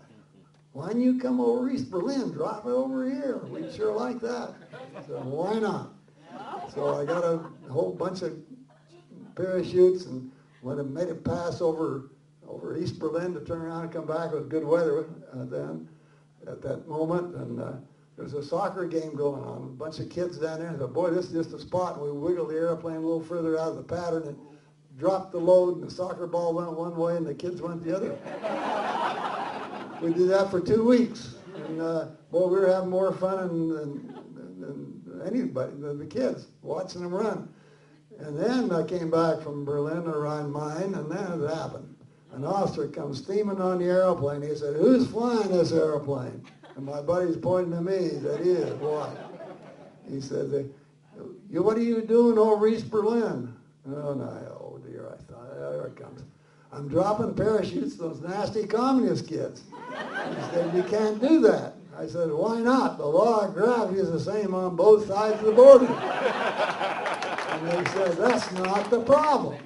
Why don't you come over East Berlin, drop it over here? We'd sure like that. So why not? So I got a whole bunch of parachutes, and when I made it pass over East Berlin to turn around and come back with good weather then at that moment, and there was a soccer game going on. A bunch of kids down there, and I said, boy, this is just a spot, and we wiggled the airplane a little further out of the pattern and dropped the load, and the soccer ball went one way and the kids went the other. We did that for 2 weeks, and boy, we were having more fun than anybody, than the kids, watching them run. And then I came back from Berlin to Rhine-Main, and then it happened. An officer comes steaming on the airplane. He said, who's flying this airplane? And my buddy's pointing to me. He said, he is. Why? He said, what are you doing over East Berlin? Oh, no. Oh, dear, I thought, there it comes. I'm dropping parachutes to those nasty communist kids. He said, you can't do that. I said, why not? The law of gravity is the same on both sides of the border. And they said, that's not the problem.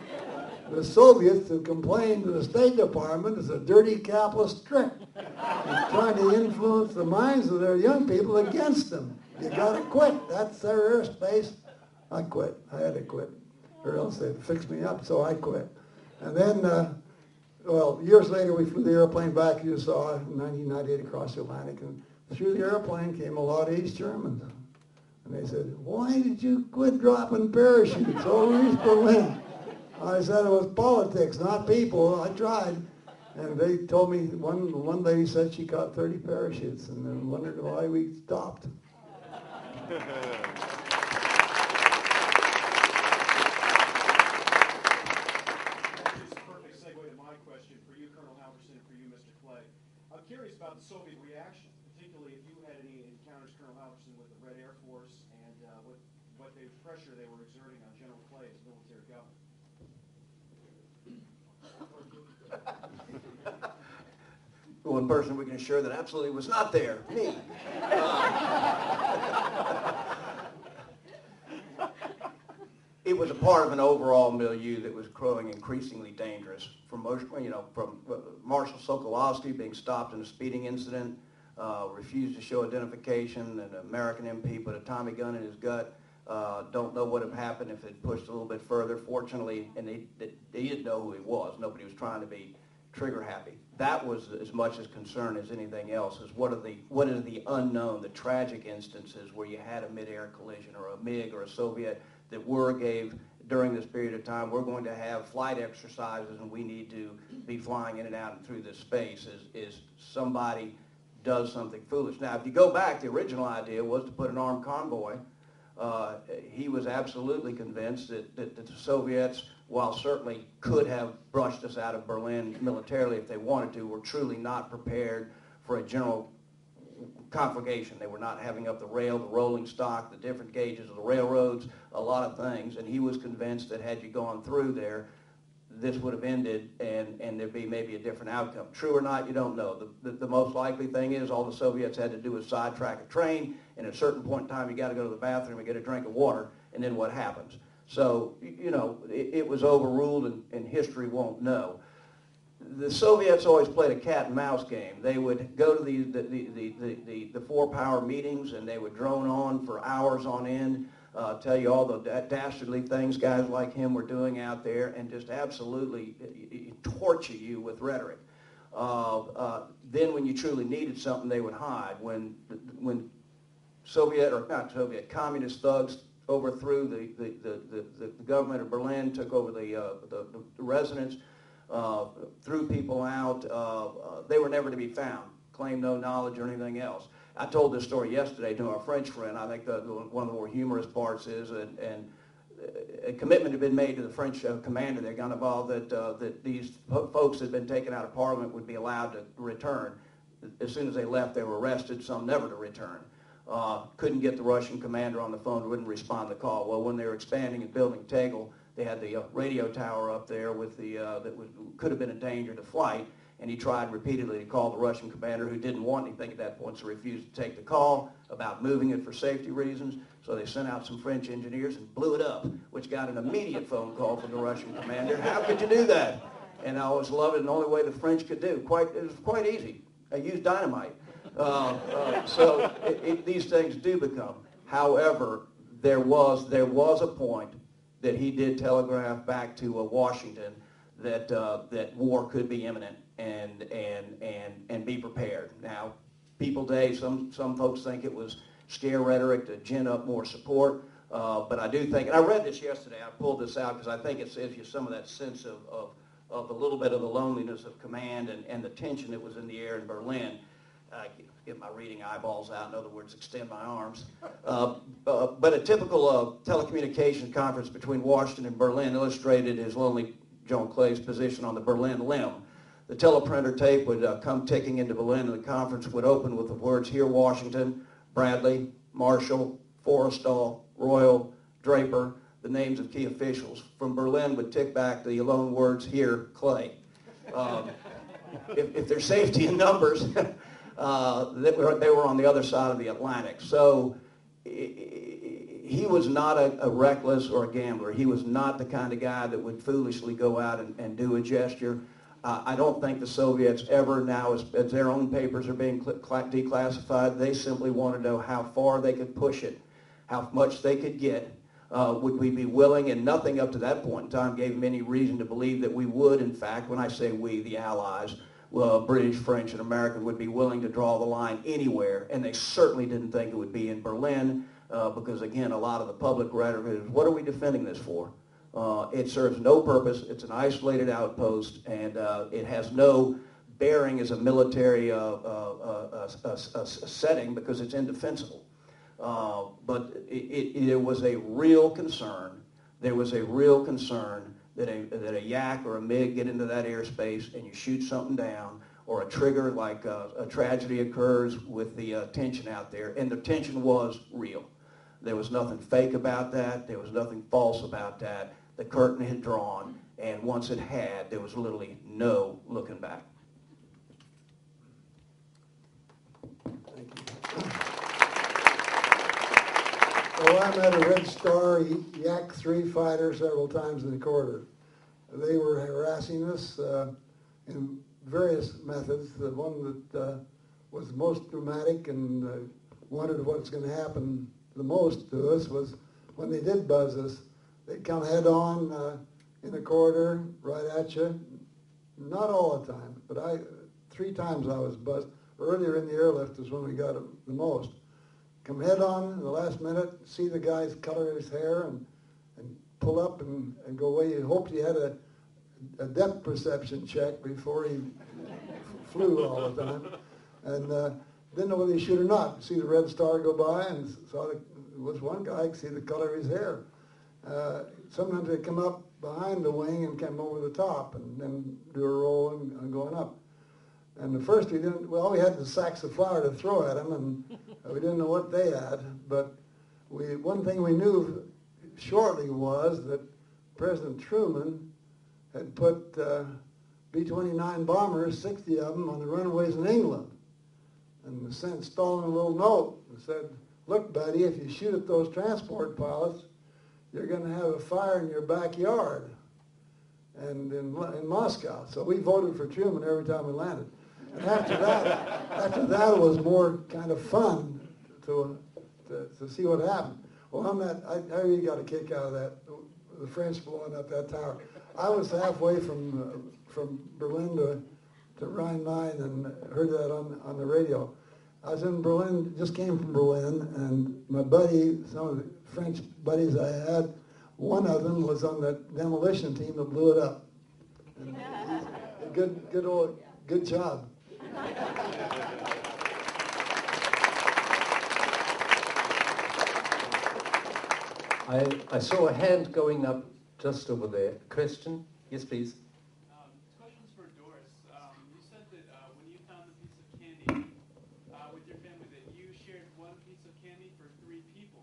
The Soviets have complained to the State Department it's a dirty capitalist trick. It's trying to influence the minds of their young people against them. You got to quit. That's their airspace. I quit. I had to quit. Or else they'd fix me up, so I quit. And then, years later, we flew the airplane back, you saw, in 1998 across the Atlantic. And through the airplane came a lot of East Germans. And they said, why did you quit dropping parachutes over East Berlin? I said it was politics, not people. I tried. And they told me, one lady said she caught 30 parachutes and then wondered why we stopped. This is a perfect segue to my question for you, Colonel Halvorsen, and for you, Mr. Clay. I'm curious about the Soviet reaction, particularly if you had any encounters, Colonel Halvorsen, with the Red Air Force and what pressure they were exerting on General Clay as military governor. One person we can assure that absolutely was not there, me. it was a part of an overall milieu that was growing increasingly dangerous. From Marshal Sokolowski being stopped in a speeding incident, refused to show identification, an American MP put a Tommy gun in his gut. Don't know what had happened if it pushed a little bit further. Fortunately, and they didn't know who he was. Nobody was trying to be trigger happy. That was as much as concern as anything else. Is what is the unknown, the tragic instances where you had a mid-air collision or a MiG or a Soviet that gave during this period of time. We're going to have flight exercises and we need to be flying in and out and through this space. Is somebody does something foolish. Now, if you go back, the original idea was to put an armed convoy. He was absolutely convinced that the Soviets, while certainly could have brushed us out of Berlin militarily if they wanted to, were truly not prepared for a general conflagration. They were not having up the rail, the rolling stock, the different gauges of the railroads, a lot of things. And he was convinced that had you gone through there, this would have ended and there'd be maybe a different outcome. True or not, you don't know. The most likely thing is all the Soviets had to do was sidetrack a train, and at a certain point in time you got to go to the bathroom and get a drink of water, and then what happens? So, it was overruled and history won't know. The Soviets always played a cat and mouse game. They would go to the four-power meetings and they would drone on for hours on end, tell you all the dastardly things guys like him were doing out there, and just absolutely torture you with rhetoric. Then when you truly needed something, they would hide. When communist thugs overthrew the government of Berlin, took over the residence, threw people out, they were never to be found, claimed no knowledge or anything else. I told this story yesterday to our French friend. I think one of the more humorous parts is, and a commitment had been made to the French commander there, Galambos, that these folks that had been taken out of Parliament would be allowed to return. As soon as they left, they were arrested, some never to return. Couldn't get the Russian commander on the phone, wouldn't respond to the call. Well, when they were expanding and building Tegel, they had the radio tower up there with could have been a danger to flight, and he tried repeatedly to call the Russian commander, who didn't want anything at that point, so refused to take the call about moving it for safety reasons. So they sent out some French engineers and blew it up, which got an immediate phone call from the Russian commander. How could you do that? And I always loved it, and the only way the French could do. It was quite easy. I used dynamite. So these things do become. However, there was a point that he did telegraph back to Washington that war could be imminent and be prepared. Now, people today, some folks think it was scare rhetoric to gin up more support, but I do think, and I read this yesterday, I pulled this out because I think it gives you some of that sense of a little bit of the loneliness of command and the tension that was in the air in Berlin. Get my reading eyeballs out, in other words, extend my arms. But a typical telecommunications conference between Washington and Berlin illustrated his lonely Joan Clay's position on the Berlin limb. The teleprinter tape would come ticking into Berlin, and the conference would open with the words, "Here, Washington, Bradley, Marshall, Forrestal, Royal, Draper," the names of key officials. From Berlin would tick back the lone words, "Here, Clay." If there's safety in numbers, they were on the other side of the Atlantic. So he was not a reckless or a gambler. He was not the kind of guy that would foolishly go out and do a gesture. I don't think the Soviets ever now, as their own papers are being declassified, they simply want to know how far they could push it, how much they could get. Would we be willing? And nothing up to that point in time gave them any reason to believe that we would, in fact, when I say we, the Allies, British, French, and American, would be willing to draw the line anywhere. And they certainly didn't think it would be in Berlin because, again, a lot of the public rhetoric is, what are we defending this for? It serves no purpose. It's an isolated outpost, and it has no bearing as a military setting because it's indefensible. But there was a real concern. There was a real concern that a yak or a MiG get into that airspace and you shoot something down, or a trigger like a tragedy occurs with the tension out there. And the tension was real. There was nothing fake about that. There was nothing false about that. The curtain had drawn, and once it had, there was literally no looking back. Thank you. Oh, I met a Red Star Yak 3 fighter several times in the corridor. They were harassing us in various methods. The one that was most dramatic and wondered what's going to happen the most to us was when they did buzz us. They'd come head on in the corridor right at you. Not all the time, but 3 times I was buzzed. Earlier in the airlift is when we got it the most. Come head on in the last minute, see the guy's color his hair, and pull up and go away. You hoped he had a depth perception check before he flew all the time. And didn't know whether he should or not. See the Red Star go by and saw there was one guy could see the color of his hair. Sometimes they'd come up behind the wing and come over the top and then do a roll and going up. And at first we had the sacks of flour to throw at them, and we didn't know what they had. But one thing we knew shortly was that President Truman had put B-29 bombers, 60 of them, on the runways in England. And sent Stalin a little note and said, look, buddy, if you shoot at those transport pilots, you're going to have a fire in your backyard and in Moscow. So we voted for Truman every time we landed. And after that it was more kind of fun to see what happened. Well, on that, I really got a kick out of that, the French blowing up that tower. I was halfway from Berlin to Rhine-Main and heard that on the radio. I was in Berlin, just came from Berlin, and my buddy, some of the French buddies I had, one of them was on the demolition team that blew it up. And good job. I saw a hand going up just over there. Question? Yes, please. Questions for Doris. You said that when you found the piece of candy with your family, that you shared one piece of candy for 3 people,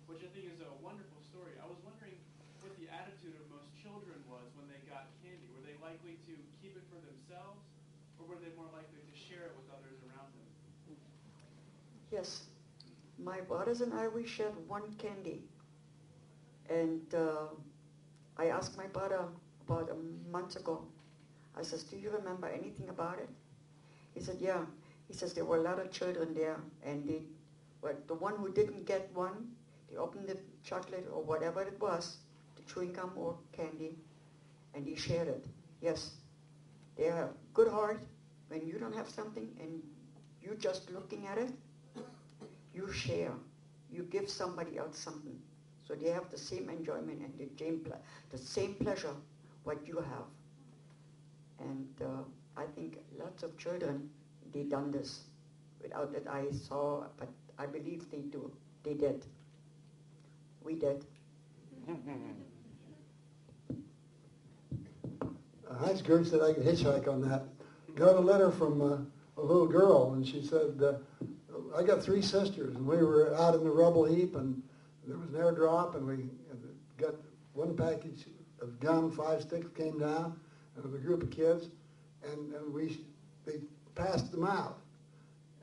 which I think is a wonderful story. I was wondering what the attitude of most children was when they got candy. Were they likely to keep it for themselves, or were they more likely to share it with others around them? Yes. My brothers and I, we shared one candy. And I asked my brother about a month ago. I says, do you remember anything about it? He said, yeah. He says there were a lot of children there, and the one who didn't get one, they opened the chocolate or whatever it was, the chewing gum or candy, and he shared it. Yes, they have good heart. When you don't have something and you just looking at it, you share. You give somebody else something. So they have the same enjoyment and the same pleasure what you have. And I think lots of children, they done this without that I saw, but I believe they do. They did. We did. Heinz-Gerd said I could hitchhike on that. Got a letter from a little girl, and she said, I got 3 sisters, and we were out in the rubble heap, and there was an airdrop, and we got one package of gum, 5 sticks came down, and with a group of kids, and they passed them out.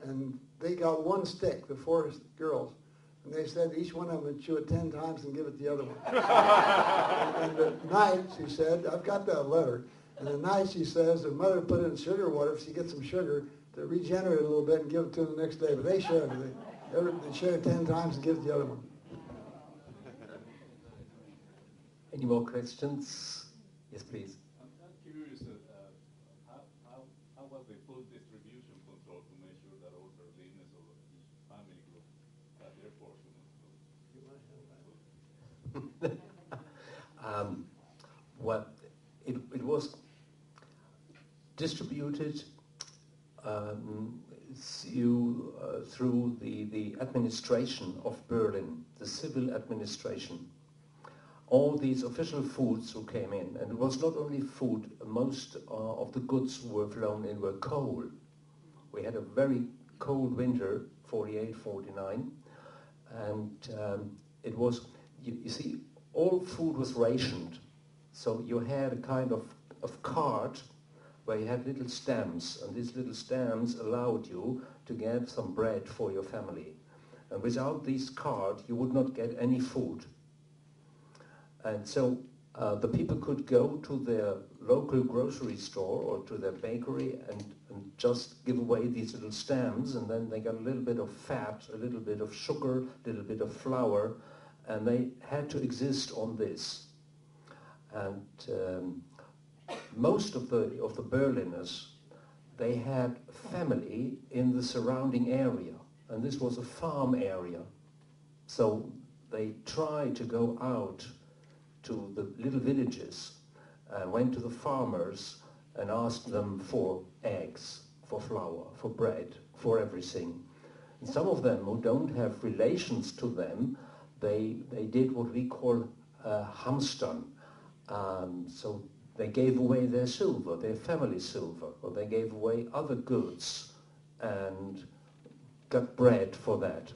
And they got 1 stick, the 4 girls, and they said each one of them would chew it 10 times and give it the other one. and at night, she said, I've got that letter, and at night she says her mother put it in sugar water if she gets some sugar to regenerate a little bit and give it to them the next day, but they shared it. They shared it 10 times and give it the other one. Any more questions? Yes, please. I'm curious, how was the food distribution control to make sure that all Berliners or each family group had their portion of food? Well, it was distributed through the administration of Berlin, the civil administration. All these official foods who came in, and it was not only food, most of the goods who were flown in were coal. We had a very cold winter, 48, 49, and it was, you see, all food was rationed. So you had a kind of card where you had little stamps, and these little stamps allowed you to get some bread for your family. And without this card, you would not get any food. And so the people could go to their local grocery store or to their bakery and just give away these little stamps, and then they got a little bit of fat, a little bit of sugar, a little bit of flour, and they had to exist on this. And most of the Berliners, they had family in the surrounding area, and this was a farm area. So they tried to go out to the little villages and went to the farmers and asked them for eggs, for flour, for bread, for everything. And some of them who don't have relations to them, they did what we call hamstern. So they gave away their silver, their family silver, or they gave away other goods and got bread for that.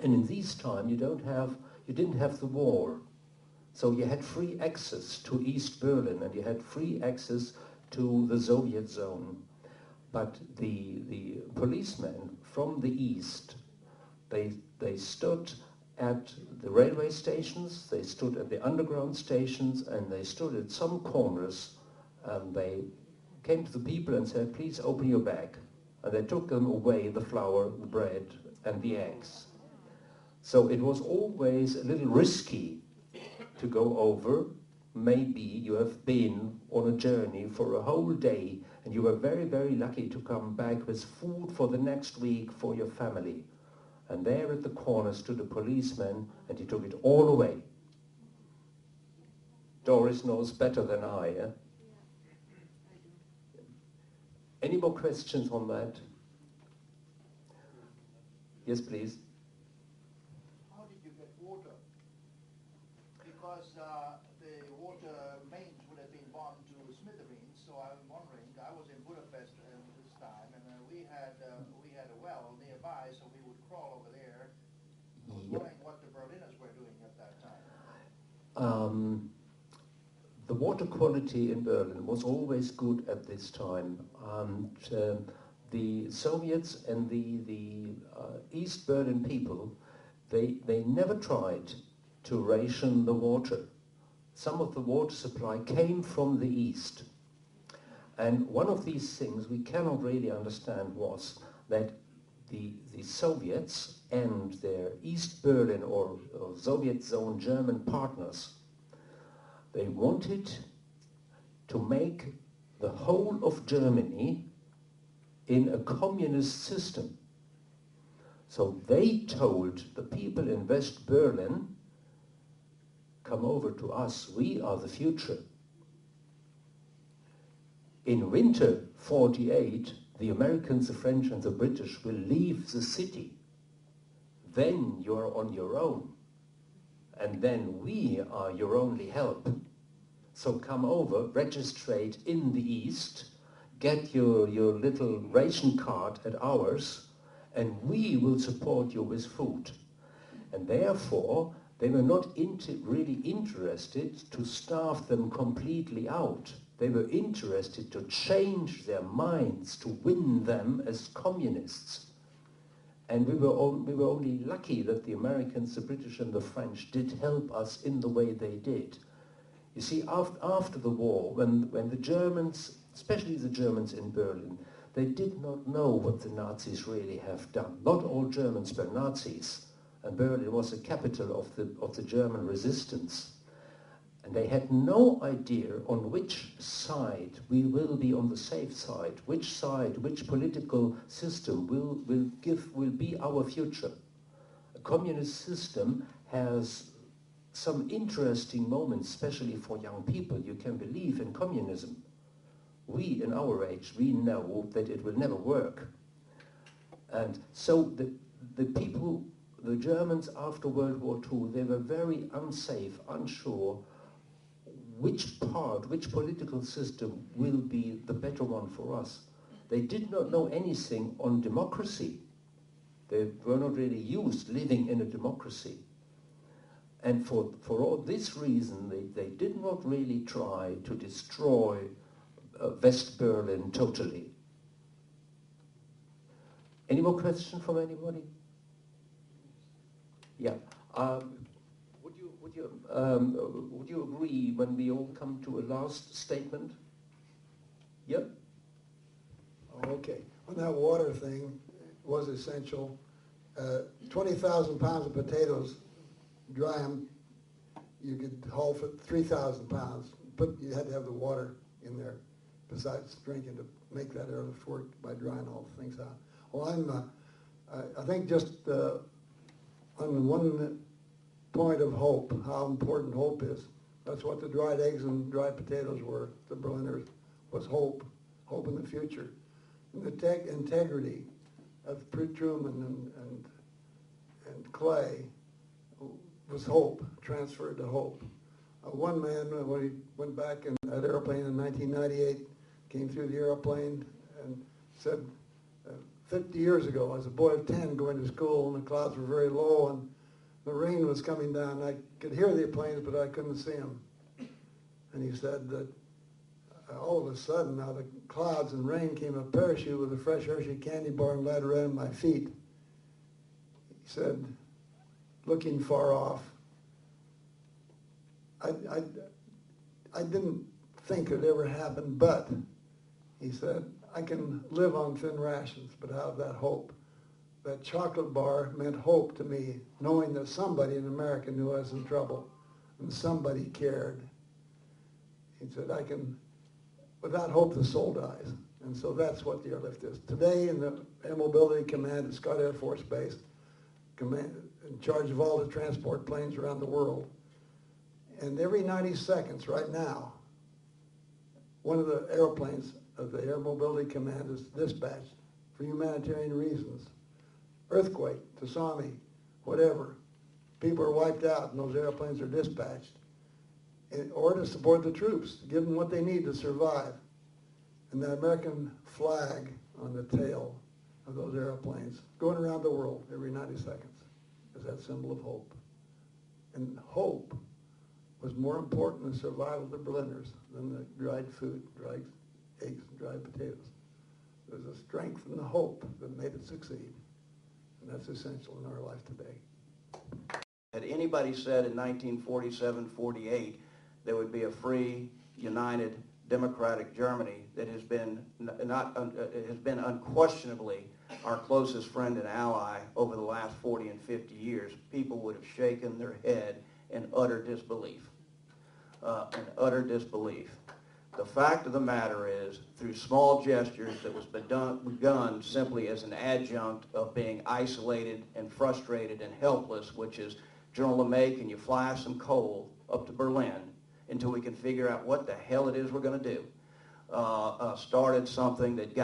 And in this time you didn't have the war. So you had free access to East Berlin and you had free access to the Soviet zone. But the policemen from the East, they stood at the railway stations, they stood at the underground stations, and they stood at some corners, and they came to the people and said, please open your bag. And they took them away the flour, the bread, and the eggs. So it was always a little risky to go over. Maybe you have been on a journey for a whole day and you were very, very lucky to come back with food for the next week for your family. And there at the corner stood a policeman and he took it all away. Doris knows better than I. Eh? Any more questions on that? Yes, please. How did you get water? Because the water mains would have been gone to smithereens, so I'm wondering, I was in Budapest this time, and we had a well nearby, so we would crawl over there. I was wondering what the Berliners were doing at that time. The water quality in Berlin was always good at this time. The Soviets and the East Berlin people, they never tried to ration the water. Some of the water supply came from the East. And one of these things we cannot really understand was that the Soviets and their East Berlin or Soviet zone German partners, they wanted to make the whole of Germany in a communist system. So they told the people in West Berlin, come over to us, we are the future. In winter 48, the Americans, the French and the British will leave the city. Then you're on your own. And then we are your only help. So come over, registrate in the East, get your little ration card at ours, and we will support you with food. And therefore, they were not really interested to starve them completely out. They were interested to change their minds, to win them as communists. And we were only lucky that the Americans, the British and the French did help us in the way they did. You see, after the war, when the Germans, especially the Germans in Berlin, they did not know what the Nazis really have done. Not all Germans were Nazis, and Berlin was the capital of the German resistance. And they had no idea on which side we will be on the safe side, which political system will be our future. A communist system has some interesting moments, especially for young people. You can believe in communism. We, in our age, we know that it will never work. And so the people, the Germans after World War II, they were very unsafe, unsure which political system will be the better one for us. They did not know anything on democracy. They were not really used living in a democracy. And for all this reason, they did not really try to destroy West Berlin totally. Any more questions from anybody? Yeah. Would you agree when we all come to a last statement? Yep. Okay. On that water thing, it was essential. 20,000 pounds of potatoes, dry them, you could haul for 3,000 pounds. But you had to have the water in there besides drinking to make that airlift work by drying all the things out. Well, I think just on one point of hope, how important hope is. That's what the dried eggs and dried potatoes were. The Berliners was hope in the future. And the integrity of Truman and Clay was hope, transferred to hope. One man, when he went back in that airplane in 1998, came through the airplane and said, 50 years ago, I was a boy of 10 going to school, and the clouds were very low, and the rain was coming down. I could hear the planes, but I couldn't see them. And he said that all of a sudden, out of the clouds and rain came a parachute with a fresh Hershey candy bar and light around my feet. He said, looking far off, I didn't think it ever happened, but he said, I can live on thin rations, but have that hope. That chocolate bar meant hope to me, knowing that somebody in America knew I was in trouble, and somebody cared. He said, without hope the soul dies. And so that's what the airlift is. Today in the Air Mobility Command at Scott Air Force Base, in charge of all the transport planes around the world. And every 90 seconds right now, one of the airplanes of the Air Mobility Command is dispatched for humanitarian reasons. Earthquake, tsunami, whatever. People are wiped out and those airplanes are dispatched in order to support the troops, to give them what they need to survive. And the American flag on the tail of those airplanes going around the world every 90 seconds is that symbol of hope. And hope was more important in the survival of the Berliners than the dried food, dried eggs, and dried potatoes. There's a strength in the hope that made it succeed. And that's essential in our life today. Had anybody said in 1947-48 there would be a free, united, democratic Germany that has been unquestionably our closest friend and ally over the last 40 and 50 years, people would have shaken their head in utter disbelief. The fact of the matter is, through small gestures that was begun simply as an adjunct of being isolated and frustrated and helpless, which is, General LeMay, can you fly some coal up to Berlin until we can figure out what the hell it is we're going to do? Started something that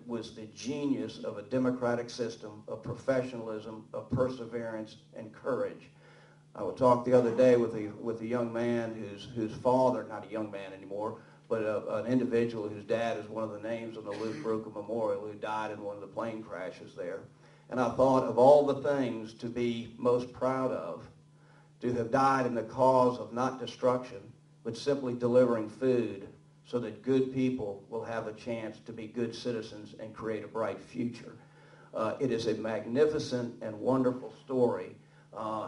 was the genius of a democratic system, of professionalism, of perseverance, and courage. I would talk the other day with a young man whose father, not a young man anymore, but an individual whose dad is one of the names on the Luke Brucker Memorial, who died in one of the plane crashes there. And I thought of all the things to be most proud of, to have died in the cause of not destruction, but simply delivering food so that good people will have a chance to be good citizens and create a bright future. It is a magnificent and wonderful story,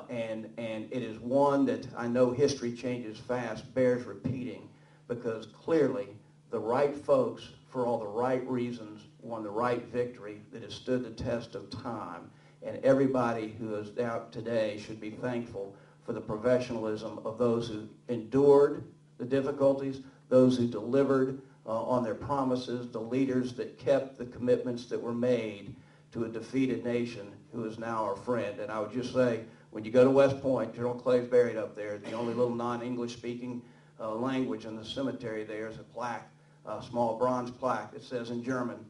and it is one that I know history changes fast, bears repeating, because clearly the right folks, for all the right reasons, won the right victory that has stood the test of time. And everybody who is out today should be thankful for the professionalism of those who endured the difficulties, those who delivered on their promises, the leaders that kept the commitments that were made to a defeated nation who is now our friend. And I would just say, when you go to West Point, General Clay's buried up there. The only little non-English speaking language in the cemetery there is a plaque, a small bronze plaque that says in German,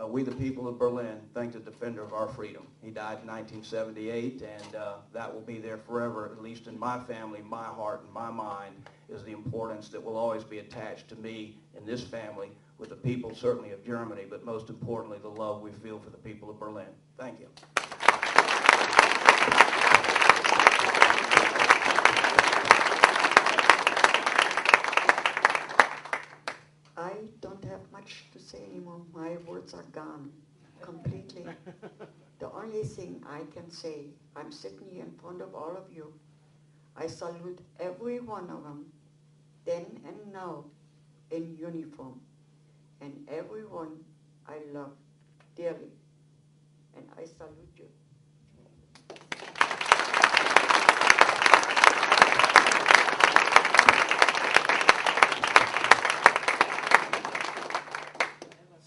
"We the people of Berlin thank the defender of our freedom." He died in 1978, and that will be there forever, at least in my family, my heart, and my mind, is the importance that will always be attached to me and this family with the people certainly of Germany, but most importantly, the love we feel for the people of Berlin. Thank you. I don't have much to say anymore. My words are gone completely. The only thing I can say, I'm sitting here in front of all of you. I salute every one of them, then and now, in uniform. And everyone I love dearly. And I salute you.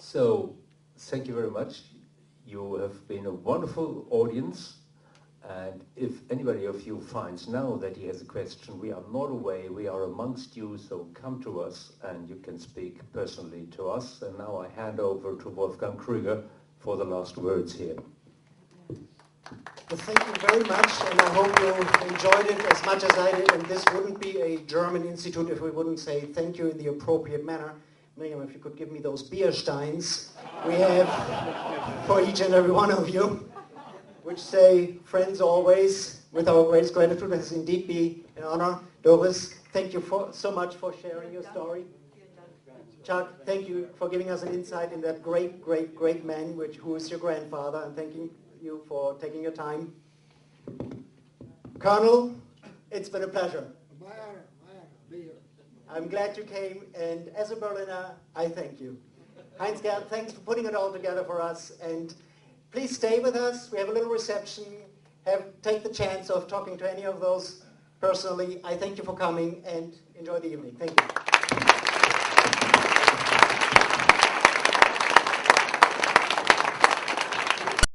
So, thank you very much. You have been a wonderful audience. And if anybody of you finds now that he has a question, we are not away, we are amongst you, so come to us and you can speak personally to us. And now I hand over to Wolfgang Krueger for the last words here. Well, thank you very much, and I hope you enjoyed it as much as I did. And this wouldn't be a German institute if we wouldn't say thank you in the appropriate manner. Miriam, if you could give me those beer steins we have for each and every one of you, which say, friends always, with our greatest gratitude. It has indeed been an honor. Doris, thank you so much for sharing your story. Chuck, thank you for giving us an insight in that great, great, great man, who is your grandfather, and thanking you for taking your time. Colonel, it's been a pleasure. My honor, be here. I'm glad you came, and as a Berliner, I thank you. Heinz-Gerd, thanks for putting it all together for us, and please stay with us. We have a little reception. Take the chance of talking to any of those personally. I thank you for coming, and enjoy the evening. Thank you.